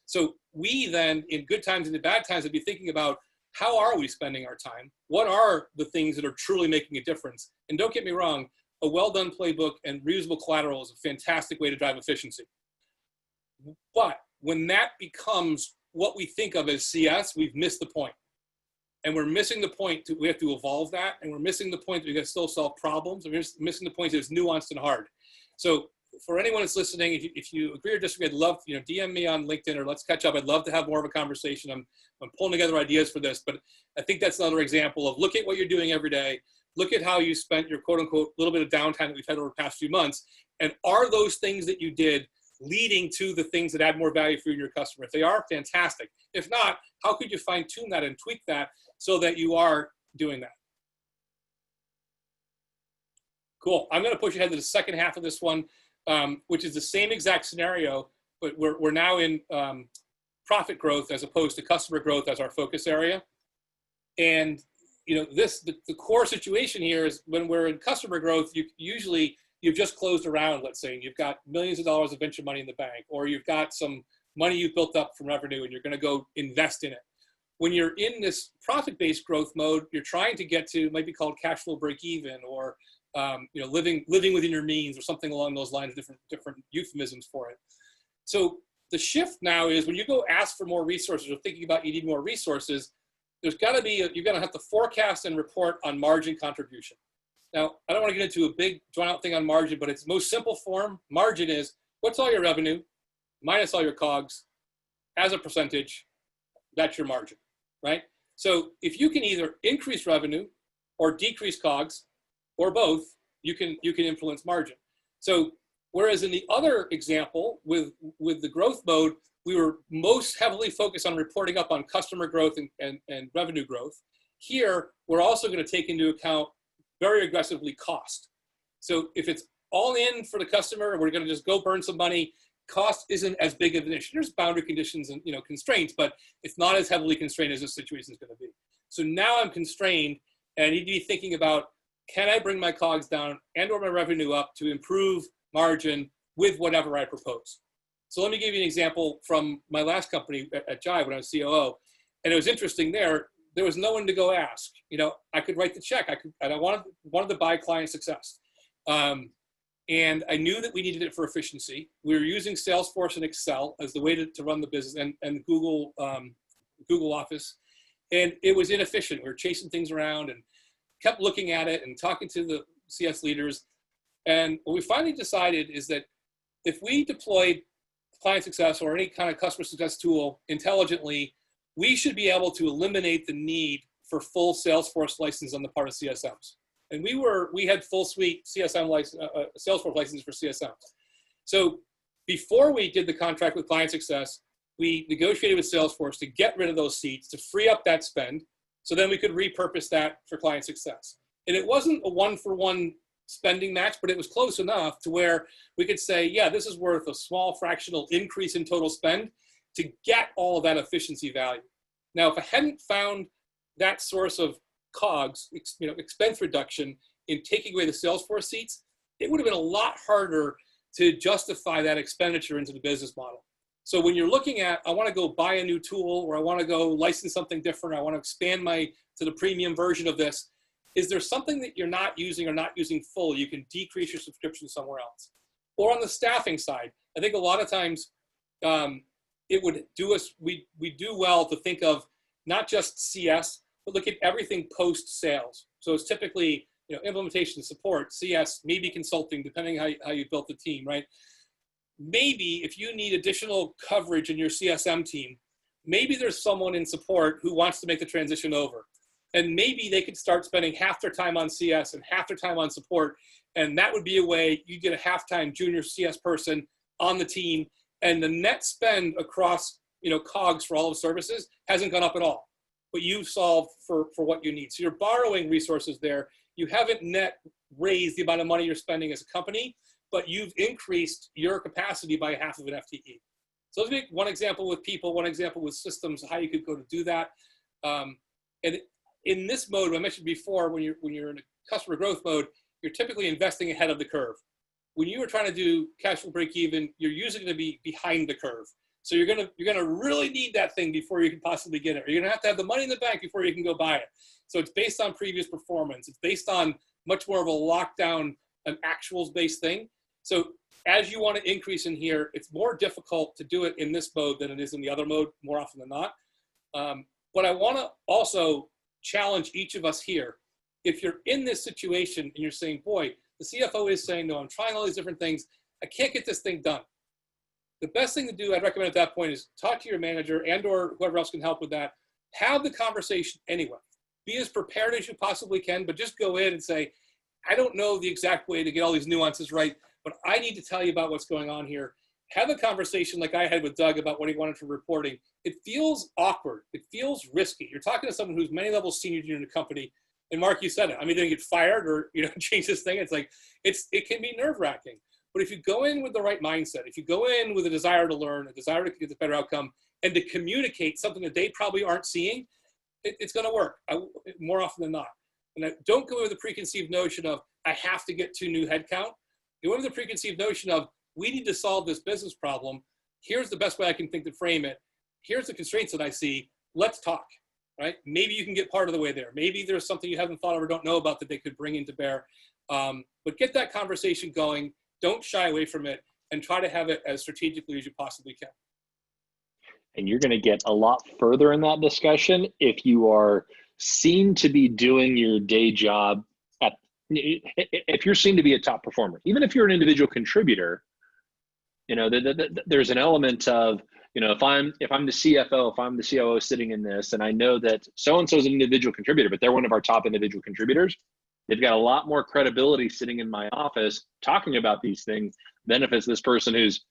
So we then, in good times and in bad times, would be thinking about how are we spending our time? What are the things that are truly making a difference? And don't get me wrong, a well-done playbook and reusable collateral is a fantastic way to drive efficiency. But when that becomes what we think of as CS, we've missed the point. And we're missing the point. We have to evolve that. And we're missing the point that we got to still solve problems. And we're missing the point that it's nuanced and hard. So for anyone that's listening, if you agree or disagree, I'd love, DM me on LinkedIn or let's catch up. I'd love to have more of a conversation. I'm pulling together ideas for this, but I think that's another example of look at what you're doing every day. Look at how you spent your quote unquote little bit of downtime that we've had over the past few months. And are those things that you did leading to the things that add more value for you and your customer? If they are, fantastic. If not, how could you fine tune that and tweak that so that you are doing that? Cool. I'm going to push ahead to the second half of this one, which is the same exact scenario, but we're now in profit growth as opposed to customer growth as our focus area. And the core situation here is when we're in customer growth, you've just closed a round, let's say, and you've got millions of dollars of venture money in the bank, or you've got some money you've built up from revenue and you're going to go invest in it. When you're in this profit-based growth mode, you're trying to get to, might be called cash flow break even, or living within your means, or something along those lines, different euphemisms for it. So the shift now is when you go ask for more resources or thinking about you need more resources, there's got to be, you're going to have to forecast and report on margin contribution. Now, I don't want to get into a big drawn out thing on margin, but its most simple form, margin is what's all your revenue minus all your COGS as a percentage, that's your margin, right? So if you can either increase revenue or decrease COGS or both, you can influence margin. So whereas in the other example with the growth mode, we were most heavily focused on reporting up on customer growth and revenue growth. Here, we're also going to take into account very aggressively cost. So if it's all in for the customer and we're going to just go burn some money, cost isn't as big of an issue. There's boundary conditions and constraints, but it's not as heavily constrained as this situation is going to be. So now I'm constrained and I need to be thinking about, can I bring my COGS down and or my revenue up to improve margin with whatever I propose? So let me give you an example from my last company at Jibe when I was COO. And it was interesting there was no one to go ask. I could write the check. I wanted to buy ClientSuccess. And I knew that we needed it for efficiency. We were using Salesforce and Excel as the way to run the business and Google Office. And it was inefficient. We were chasing things around and kept looking at it and talking to the CS leaders. And what we finally decided is that if we deployed ClientSuccess or any kind of customer success tool intelligently, we should be able to eliminate the need for full Salesforce license on the part of CSMs. And we had full suite CSM license, Salesforce licenses for CSMs. So before we did the contract with ClientSuccess, we negotiated with Salesforce to get rid of those seats, to free up that spend, so then we could repurpose that for ClientSuccess. And it wasn't a one-for-one spending match, but it was close enough to where we could say, yeah, this is worth a small fractional increase in total spend to get all of that efficiency value. Now, if I hadn't found that source of COGS, expense reduction in taking away the Salesforce seats, it would have been a lot harder to justify that expenditure into the business model. So when you're looking at, I want to go buy a new tool, or I want to go license something different, I want to expand to the premium version of this, is there something that you're not using or not using full, you can decrease your subscription somewhere else? Or on the staffing side, I think a lot of times it would do us, we do well to think of not just CS, but look at everything post-sales. So it's typically implementation support, CS, maybe consulting, depending how you built the team, right? Maybe if you need additional coverage in your CSM team, maybe there's someone in support who wants to make the transition over. And maybe they could start spending half their time on CS and half their time on support. And that would be a way you get a half-time junior CS person on the team. And the net spend across, COGS for all of services hasn't gone up at all. But you've solved for what you need. So you're borrowing resources there. You haven't net raised the amount of money you're spending as a company, but you've increased your capacity by half of an FTE. So let's make one example with people, one example with systems, how you could go to do that. And in this mode, I mentioned before, when you're in a customer growth mode, you're typically investing ahead of the curve. When you are trying to do cash flow break even, you're usually going to be behind the curve. So you're gonna really need that thing before you can possibly get it. Or you're gonna have the money in the bank before you can go buy it. So it's based on previous performance. It's based on much more of a lockdown, an actuals-based thing. So as you want to increase in here, it's more difficult to do it in this mode than it is in the other mode, more often than not. But I want to also challenge each of us here. If you're in this situation and you're saying, boy, the CFO is saying, no, I'm trying all these different things. I can't get this thing done. The best thing to do, I'd recommend at that point, is talk to your manager and or whoever else can help with that. Have the conversation anyway. Be as prepared as you possibly can, but just go in and say, I don't know the exact way to get all these nuances right, but I need to tell you about what's going on here. Have a conversation like I had with Doug about what he wanted from reporting. It feels awkward. It feels risky. You're talking to someone who's many levels senior in the company. And Mark, you said it. I'm either going to get fired or change this thing. It's like, it can be nerve-wracking. But if you go in with the right mindset, if you go in with a desire to learn, a desire to get the better outcome, and to communicate something that they probably aren't seeing, it's going to work more often than not. And don't go in with a preconceived notion of, I have to get to new headcount. Go in with a preconceived notion of, we need to solve this business problem. Here's the best way I can think to frame it. Here's the constraints that I see. Let's talk, right? Maybe you can get part of the way there. Maybe there's something you haven't thought of or don't know about that they could bring into bear. But get that conversation going. Don't shy away from it, and try to have it as strategically as you possibly can. And you're going to get a lot further in that discussion if you are seen to be doing your day job if you're seen to be a top performer. Even if you're an individual contributor, there's an element of, if I'm the CFO, if I'm the COO sitting in this, and I know that so-and-so is an individual contributor, but they're one of our top individual contributors, they've got a lot more credibility sitting in my office talking about these things than if it's this person who's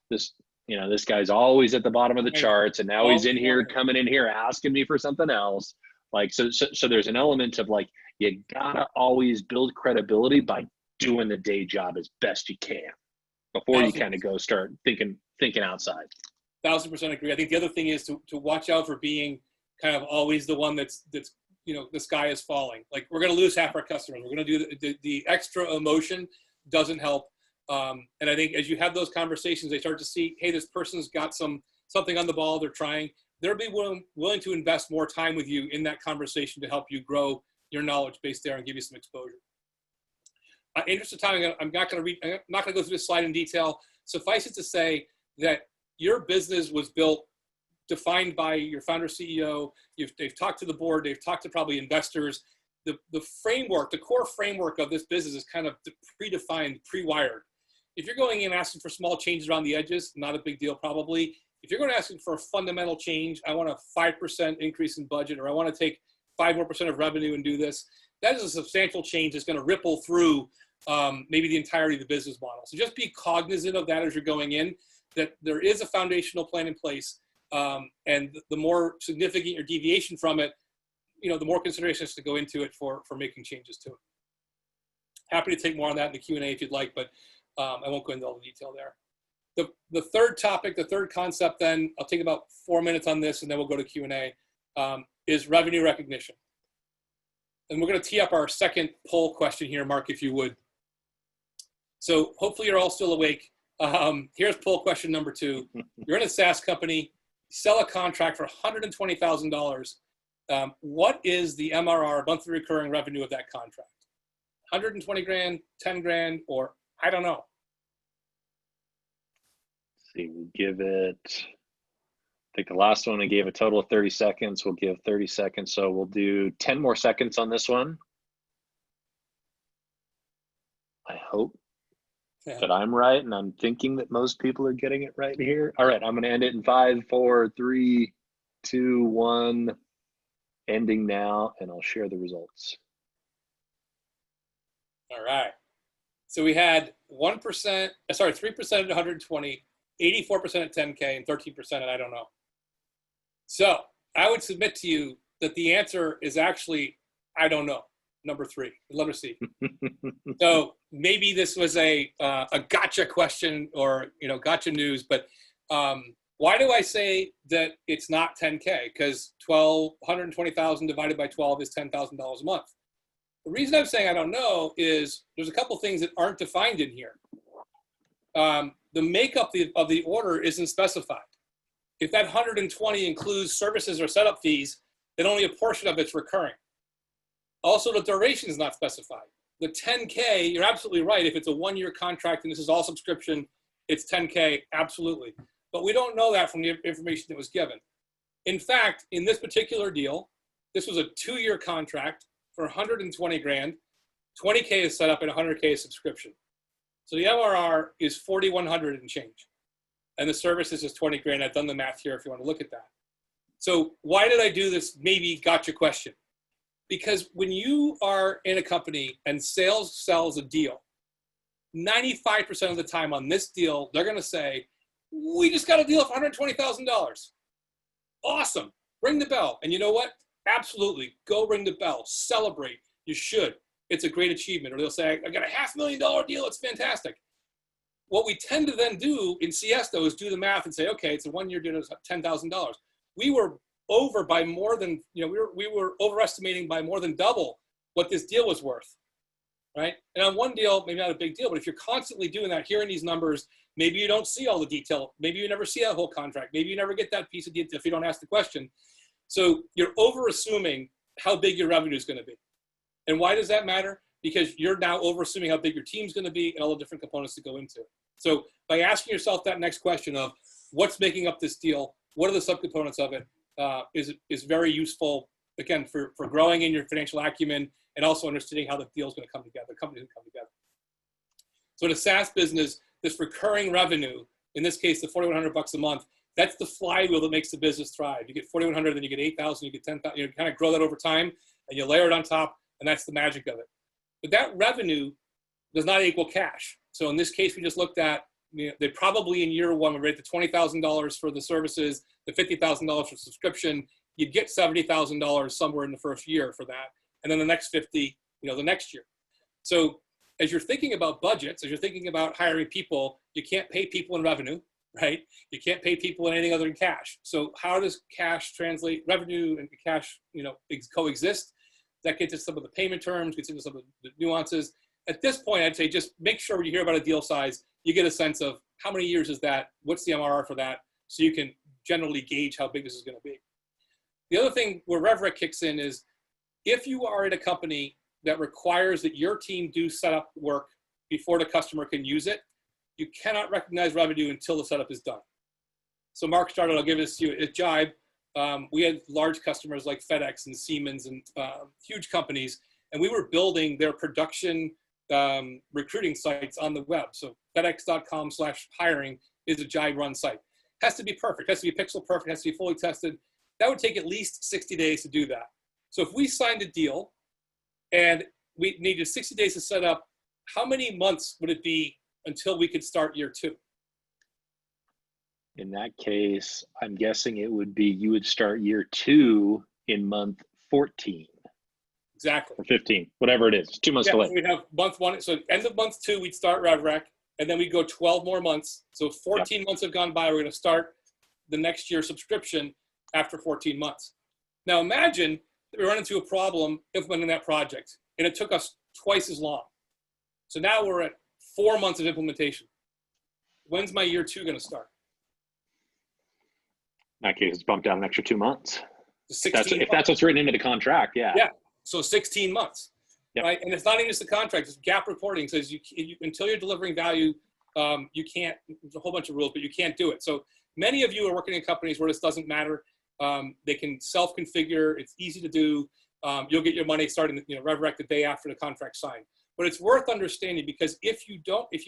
this guy's always at the bottom of the charts, and now he's in here coming in here asking me for something else. Like, so there's an element of like, you gotta always build credibility by doing the day job as best you can before you kind of go start thinking outside. 1000% agree. I think the other thing is to watch out for being kind of always the one that's the sky is falling. Like, we're going to lose half our customers. We're going to do the extra emotion doesn't help. And I think as you have those conversations, they start to see, hey, this person's got something on the ball. They're trying. They'll be willing to invest more time with you in that conversation to help you grow your knowledge base there and give you some exposure. In interest of time, I'm not going to go through this slide in detail. Suffice it to say that your business was defined by your founder CEO. They've talked to the board. They've talked to probably investors. The framework, the core framework of this business is kind of predefined, pre-wired. If you're going in asking for small changes around the edges, not a big deal probably. If you're going to ask for a fundamental change, I want a 5% increase in budget, or I want to take 5% more of revenue and do this, that is a substantial change that's going to ripple through maybe the entirety of the business model. So just be cognizant of that as you're going in, that there is a foundational plan in place. And the more significant your deviation from it, the more consideration has to go into it for making changes to it. Happy to take more on that in the Q&A if you'd like, but I won't go into all the detail there. The third topic, the third concept then, I'll take about 4 minutes on this and then we'll go to Q&A, is revenue recognition. And we're going to tee up our second poll question here, Mark, if you would. So hopefully you're all still awake. Here's poll question number 2. You're in a SaaS company, sell a contract for $120,000. What is the MRR, monthly recurring revenue of that contract? 120 grand, 10 grand, or I don't know. Let's see, we'll give it, I think the last one I gave a total of 30 seconds. We'll give 30 seconds. So we'll do 10 more seconds on this one. I hope that I'm right, and I'm thinking that most people are getting it right here. All right, I'm going to end it in 5, 4, 3, 2, 1. ending now, and I'll share the results. All right. So we had 3% at 120, 84% at 10K, and 13% at I don't know. So I would submit to you that the answer is actually I don't know. Number 3, letter C. So maybe this was a gotcha question or gotcha news, but why do I say that it's not 10K? Because 120,000 divided by 12 is $10,000 a month. The reason I'm saying I don't know is there's a couple things that aren't defined in here. The makeup of the order isn't specified. If that 120 includes services or setup fees, then only a portion of it's recurring. Also, the duration is not specified. The 10K, you're absolutely right. If it's a 1-year contract and this is all subscription, it's 10K, absolutely. But we don't know that from the information that was given. In fact, in this particular deal, this was a 2-year contract for 120 grand. 20K is set up and 100K is subscription. So the MRR is 4,100 and change. And the service is just 20 grand. I've done the math here if you want to look at that. So why did I do this maybe gotcha question? Because when you are in a company and sales sells a deal, 95% of the time on this deal, they're going to say, we just got a deal for $120,000. Awesome. Ring the bell. And you know what? Absolutely. Go ring the bell. Celebrate. You should. It's a great achievement. Or they'll say, I got a $500,000 deal. It's fantastic. What we tend to then do in CS, though, is do the math and say, okay, it's a 1-year deal. It's $10,000. We were over by more than, we were overestimating by more than double what this deal was worth, right? And on one deal, maybe not a big deal, but if you're constantly doing that, hearing these numbers, maybe you don't see all the detail. Maybe you never see that whole contract. Maybe you never get that piece of detail if you don't ask the question. So you're over-assuming how big your revenue is going to be. And why does that matter? Because you're now over-assuming how big your team's going to be and all the different components that go into it. So by asking yourself that next question of what's making up this deal, what are the subcomponents of it, is very useful, again, for growing in your financial acumen and also understanding how the deal is going to come together, the company is going to come together. So in a SaaS business, this recurring revenue, in this case, the $4,100 a month, that's the flywheel that makes the business thrive. You get 4,100, then you get 8,000, you get 10,000, you kind of grow that over time, and you layer it on top, and that's the magic of it. But that revenue does not equal cash. So in this case, we just looked at, they probably in year 1 would rate the $20,000 for the services, the $50,000 for subscription. You'd get $70,000 somewhere in the first year for that, and then the next 50, the next year. So as you're thinking about budgets, as you're thinking about hiring people, you can't pay people in revenue, right? You can't pay people in anything other than cash. So how does cash translate revenue and cash, coexist? That gets into some of the payment terms, gets into some of the nuances. At this point, I'd say just make sure when you hear about a deal size, you get a sense of how many years is that, what's the MRR for that, so you can generally gauge how big this is going to be. The other thing where RevRec kicks in is if you are in a company that requires that your team do setup work before the customer can use it, you cannot recognize revenue until the setup is done. So Mark started, I'll give this to you, at Jibe, we had large customers like FedEx and Siemens and huge companies, and we were building their production recruiting sites on the web. So FedEx.com/hiring is a Jibe run site. Has to be perfect, has to be pixel perfect, has to be fully tested. That would take at least 60 days to do that. So if we signed a deal and we needed 60 days to set up, how many months would it be until we could start year 2? In that case, I'm guessing it would be you would start year 2 in month 14. Exactly. Or 15, whatever it is. 2 months delayed. So we'd have month 1. So end of month 2, we'd start RevRec, and then we'd go 12 more months. So 14 months have gone by. We're going to start the next year subscription after 14 months. Now imagine that we run into a problem implementing that project, and it took us twice as long. So now we're at 4 months of implementation. When's my year 2 going to start? In that case, it's bumped down an extra 2 months. If that's what's written into the contract, yeah. Yeah, so 16 months, right? And it's not even just the contract, it's gap reporting. Says you until you're delivering value, you can't, there's a whole bunch of rules, but you can't do it. So many of you are working in companies where this doesn't matter. They can self-configure, it's easy to do. You'll get your money starting, RevRec the day after the contract signed. But it's worth understanding, because if you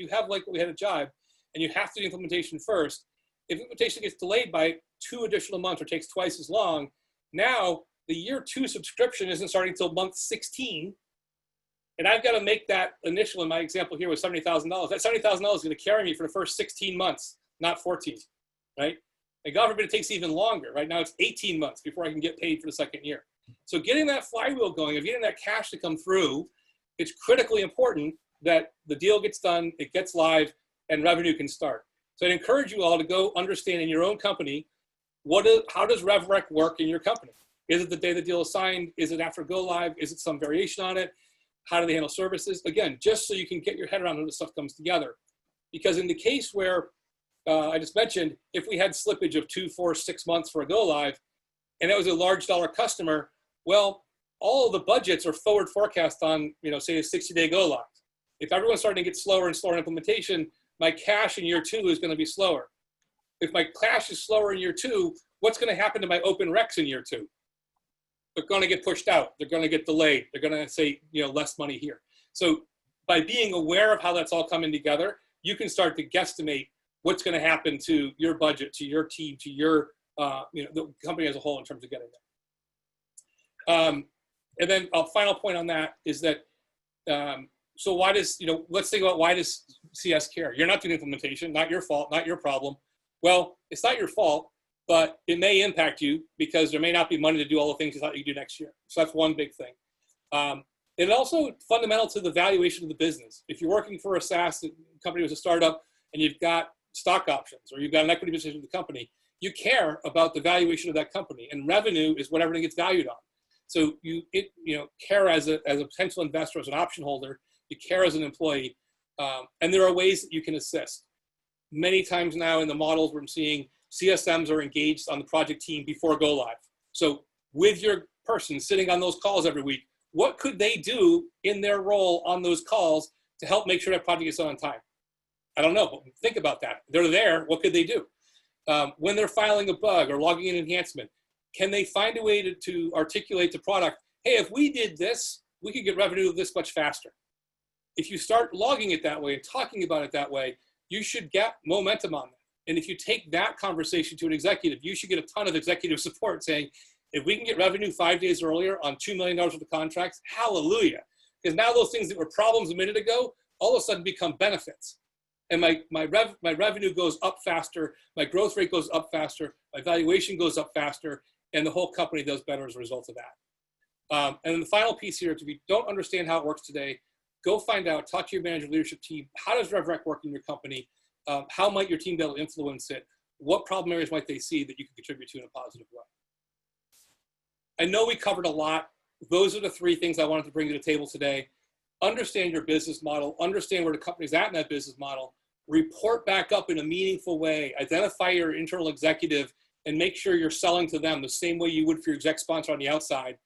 have like what we had at Jibe, and you have to do implementation first, if implementation gets delayed by 2 additional months or takes twice as long, now the year 2 subscription isn't starting until month 16. And I've got to make that initial, in my example here, was $70,000. That $70,000 is going to carry me for the first 16 months, not 14, right? And God forbid it takes even longer. Right now it's 18 months before I can get paid for the second year. So getting that flywheel going, of getting that cash to come through, it's critically important that the deal gets done, it gets live, and revenue can start. So I'd encourage you all to go understand in your own company, how does RevRec work in your company? Is it the day the deal is signed? Is it after go live? Is it some variation on it? How do they handle services? Again, just so you can get your head around how this stuff comes together. Because in the case where I just mentioned, if we had slippage of 2, 4, 6 months for a go live, and that was a large dollar customer, well, all of the budgets are forward forecast on, say a 60-day go live. If everyone's starting to get slower and slower in implementation, my cash in year 2 is going to be slower. If my cash is slower in year 2, what's going to happen to my open recs in year 2? They're going to get pushed out. They're going to get delayed. They're going to say, less money here. So by being aware of how that's all coming together, you can start to guesstimate what's going to happen to your budget, to your team, to your, the company as a whole in terms of getting there. And then a final point on that is that, so why does, let's think about why does CS care? You're not doing implementation, not your fault, not your problem. Well, it's not your fault, but it may impact you because there may not be money to do all the things you thought you'd do next year. So that's one big thing. And also fundamental to the valuation of the business. If you're working for a SaaS company with a startup and you've got stock options or you've got an equity position in the company, you care about the valuation of that company, and revenue is what everything gets valued on. So you care as a potential investor, as an option holder, you care as an employee, and there are ways that you can assist. Many times now in the models we're seeing, CSMs are engaged on the project team before go live. So with your person sitting on those calls every week, what could they do in their role on those calls to help make sure that project gets done on time? I don't know, but think about that. They're there, what could they do? When they're filing a bug or logging an enhancement, can they find a way to articulate the product? Hey, if we did this, we could get revenue this much faster. If you start logging it that way and talking about it that way, you should get momentum on that. And if you take that conversation to an executive, you should get a ton of executive support saying, if we can get revenue 5 days earlier on $2 million worth of contracts, hallelujah. Because now those things that were problems a minute ago, all of a sudden become benefits. And my revenue goes up faster, my growth rate goes up faster, my valuation goes up faster, and the whole company does better as a result of that. And then the final piece here, if you don't understand how it works today, go find out, talk to your manager leadership team. How does RevRec work in your company? How might your team be able to influence it? What problem areas might they see that you can contribute to in a positive way? I know we covered a lot. Those are the 3 things I wanted to bring to the table today. Understand your business model, understand where the company's at in that business model, report back up in a meaningful way, identify your internal executive, and make sure you're selling to them the same way you would for your exec sponsor on the outside.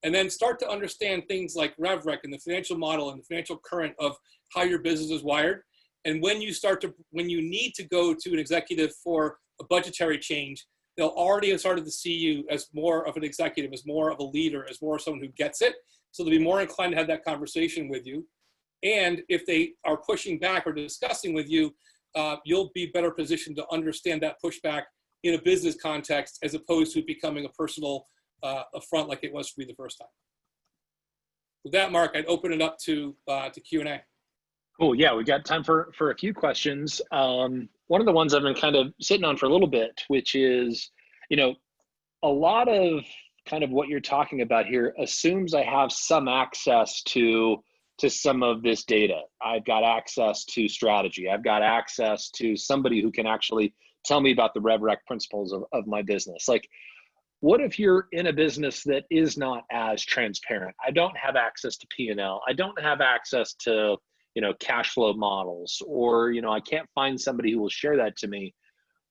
And then start to understand things like RevRec and the financial model and the financial current of how your business is wired. And when you need to go to an executive for a budgetary change, they'll already have started to see you as more of an executive, as more of a leader, as more of someone who gets it. So they'll be more inclined to have that conversation with you. And if they are pushing back or discussing with you, you'll be better positioned to understand that pushback in a business context, as opposed to becoming a personal affront like it was for me the first time. With that, Mark, I'd open it up to Q&A. Cool. Yeah, we got time for a few questions. One of the ones I've been kind of sitting on for a little bit, which is, a lot of kind of what you're talking about here assumes I have some access to some of this data. I've got access to strategy. I've got access to somebody who can actually tell me about the RevRec principles of my business. Like, what if you're in a business that is not as transparent? I don't have access to P&L. I don't have access to cash flow models, or, I can't find somebody who will share that to me.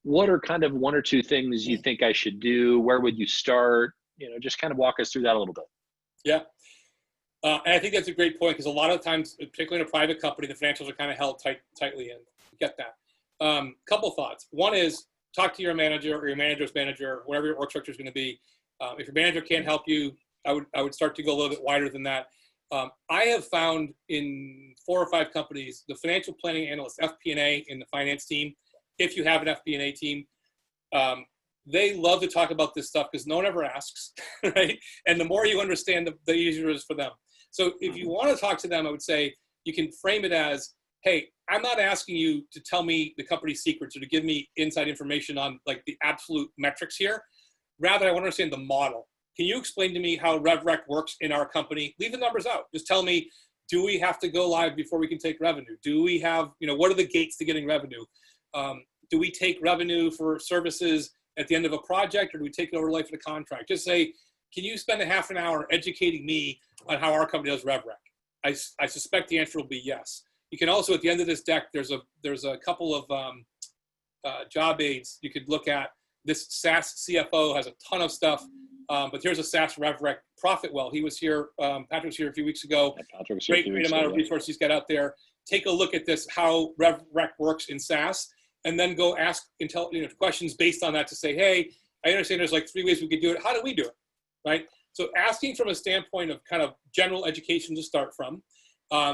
What are kind of 1 or 2 things you think I should do? Where would you start? Just kind of walk us through that a little bit. Yeah. And I think that's a great point, because a lot of times, particularly in a private company, the financials are kind of held tightly in. Get that. Couple thoughts. One is talk to your manager or your manager's manager, whatever your org structure is going to be. If your manager can't help you, I would start to go a little bit wider than that. I have found in 4 or 5 companies, the financial planning analyst, FP&A in the finance team, if you have an FP&A team, they love to talk about this stuff because no one ever asks, right? And the more you understand, the easier it is for them. So if you want to talk to them, I would say you can frame it as, hey, I'm not asking you to tell me the company's secrets or to give me inside information on like the absolute metrics here. Rather, I want to understand the model. Can you explain to me how RevRec works in our company? Leave the numbers out. Just tell me, do we have to go live before we can take revenue? Do we have, what are the gates to getting revenue? Do we take revenue for services at the end of a project, or do we take it over the life of the contract? Just say, can you spend a half an hour educating me on how our company does RevRec? I suspect the answer will be yes. You can also, at the end of this deck, there's a couple of job aids you could look at. This SaaS CFO has a ton of stuff, but here's a SaaS RevRec profit well. He was here, Patrick was here a few weeks ago. Great amount of resources he's got out there. Take a look at this, how RevRec works in SaaS, and then go ask questions based on that to say, hey, I understand there's like 3 ways we could do it. How do we do it, right? So asking from a standpoint of kind of general education to start from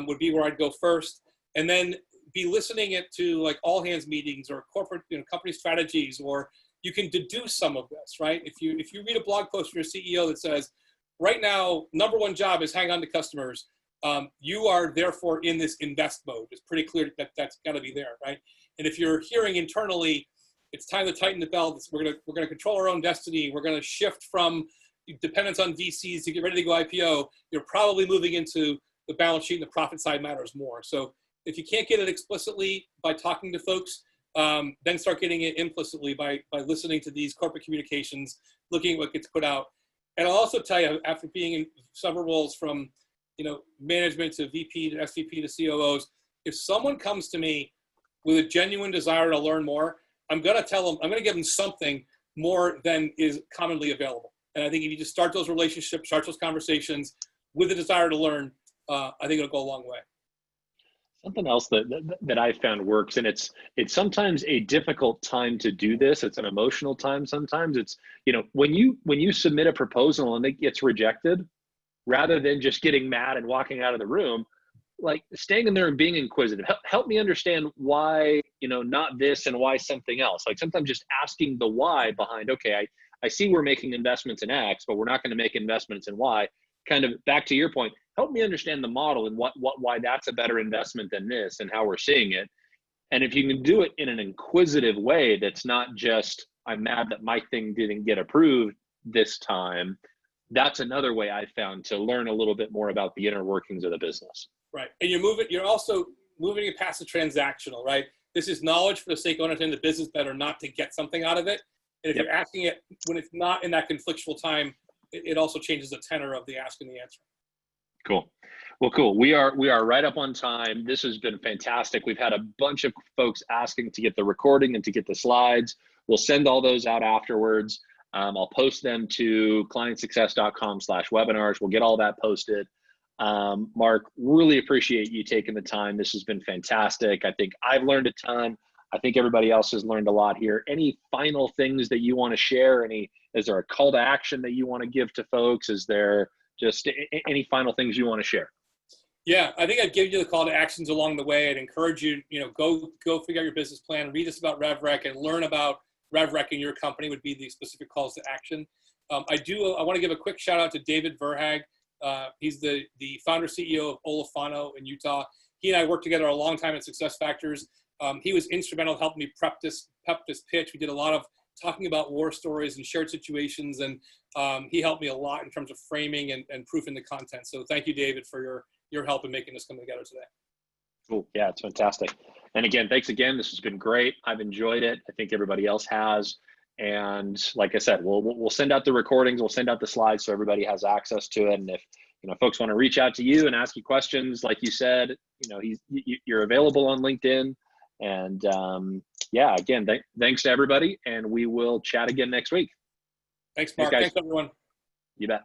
would be where I'd go first, and then be listening it to like all hands meetings or corporate company strategies, or you can deduce some of this, right? If you read a blog post from your CEO that says, right now, number one job is hang on to customers, you are therefore in this invest mode. It's pretty clear that that's got to be there, right? And if you're hearing internally, it's time to tighten the belt. We're gonna control our own destiny. We're gonna shift from dependence on VCs to get ready to go IPO. You're probably moving into the balance sheet and the profit side matters more. So if you can't get it explicitly by talking to folks, then start getting it implicitly by listening to these corporate communications, looking at what gets put out. And I'll also tell you, after being in several roles from management to VP to SVP to COOs, if someone comes to me with a genuine desire to learn more, I'm going to tell them, I'm going to give them something more than is commonly available. And I think if you just start those relationships, start those conversations with a desire to learn, I think it'll go a long way. Something else that I found works, and it's sometimes a difficult time to do this. It's an emotional time. Sometimes it's, when you submit a proposal and it gets rejected, rather than just getting mad and walking out of the room, like staying in there and being inquisitive. Help me understand why, not this and why something else. Like sometimes just asking the why behind, okay, I see we're making investments in X, but we're not going to make investments in Y. Kind of back to your point, help me understand the model and why that's a better investment than this and how we're seeing it. And if you can do it in an inquisitive way, that's not just, I'm mad that my thing didn't get approved this time. That's another way I found to learn a little bit more about the inner workings of the business. Right. And you're also moving it past the transactional, right? This is knowledge for the sake of understanding the business better, not to get something out of it. And if you're asking it when it's not in that conflictual time, it also changes the tenor of the ask and the answer. Cool. Well, cool. We are right up on time. This has been fantastic. We've had a bunch of folks asking to get the recording and to get the slides. We'll send all those out afterwards. I'll post them to clientsuccess.com/webinars. We'll get all that posted. Mark, really appreciate you taking the time. This has been fantastic. I think I've learned a ton. I think everybody else has learned a lot here. Any final things that you want to share? Is there a call to action that you want to give to folks? Is there just any final things you want to share? Yeah, I think I'd give you the call to actions along the way. I'd encourage you, go figure out your business plan, read us about RevRec, and learn about RevRec in your company would be the specific calls to action. I want to give a quick shout out to David Verhag. He's the founder CEO of Olafano in Utah. He and I worked together a long time at SuccessFactors. He was instrumental in helping me prep this pitch. We did a lot of talking about war stories and shared situations, and he helped me a lot in terms of framing and proofing the content. So thank you, David, for your help in making this come together today. Cool. Yeah, it's fantastic. And again, thanks again. This has been great. I've enjoyed it. I think everybody else has. And like I said, we'll send out the recordings. We'll send out the slides so everybody has access to it. And if folks want to reach out to you and ask you questions, like you said, you're available on LinkedIn. And yeah, again, thanks to everybody. And we will chat again next week. Thanks, Mark. Thanks everyone. You bet.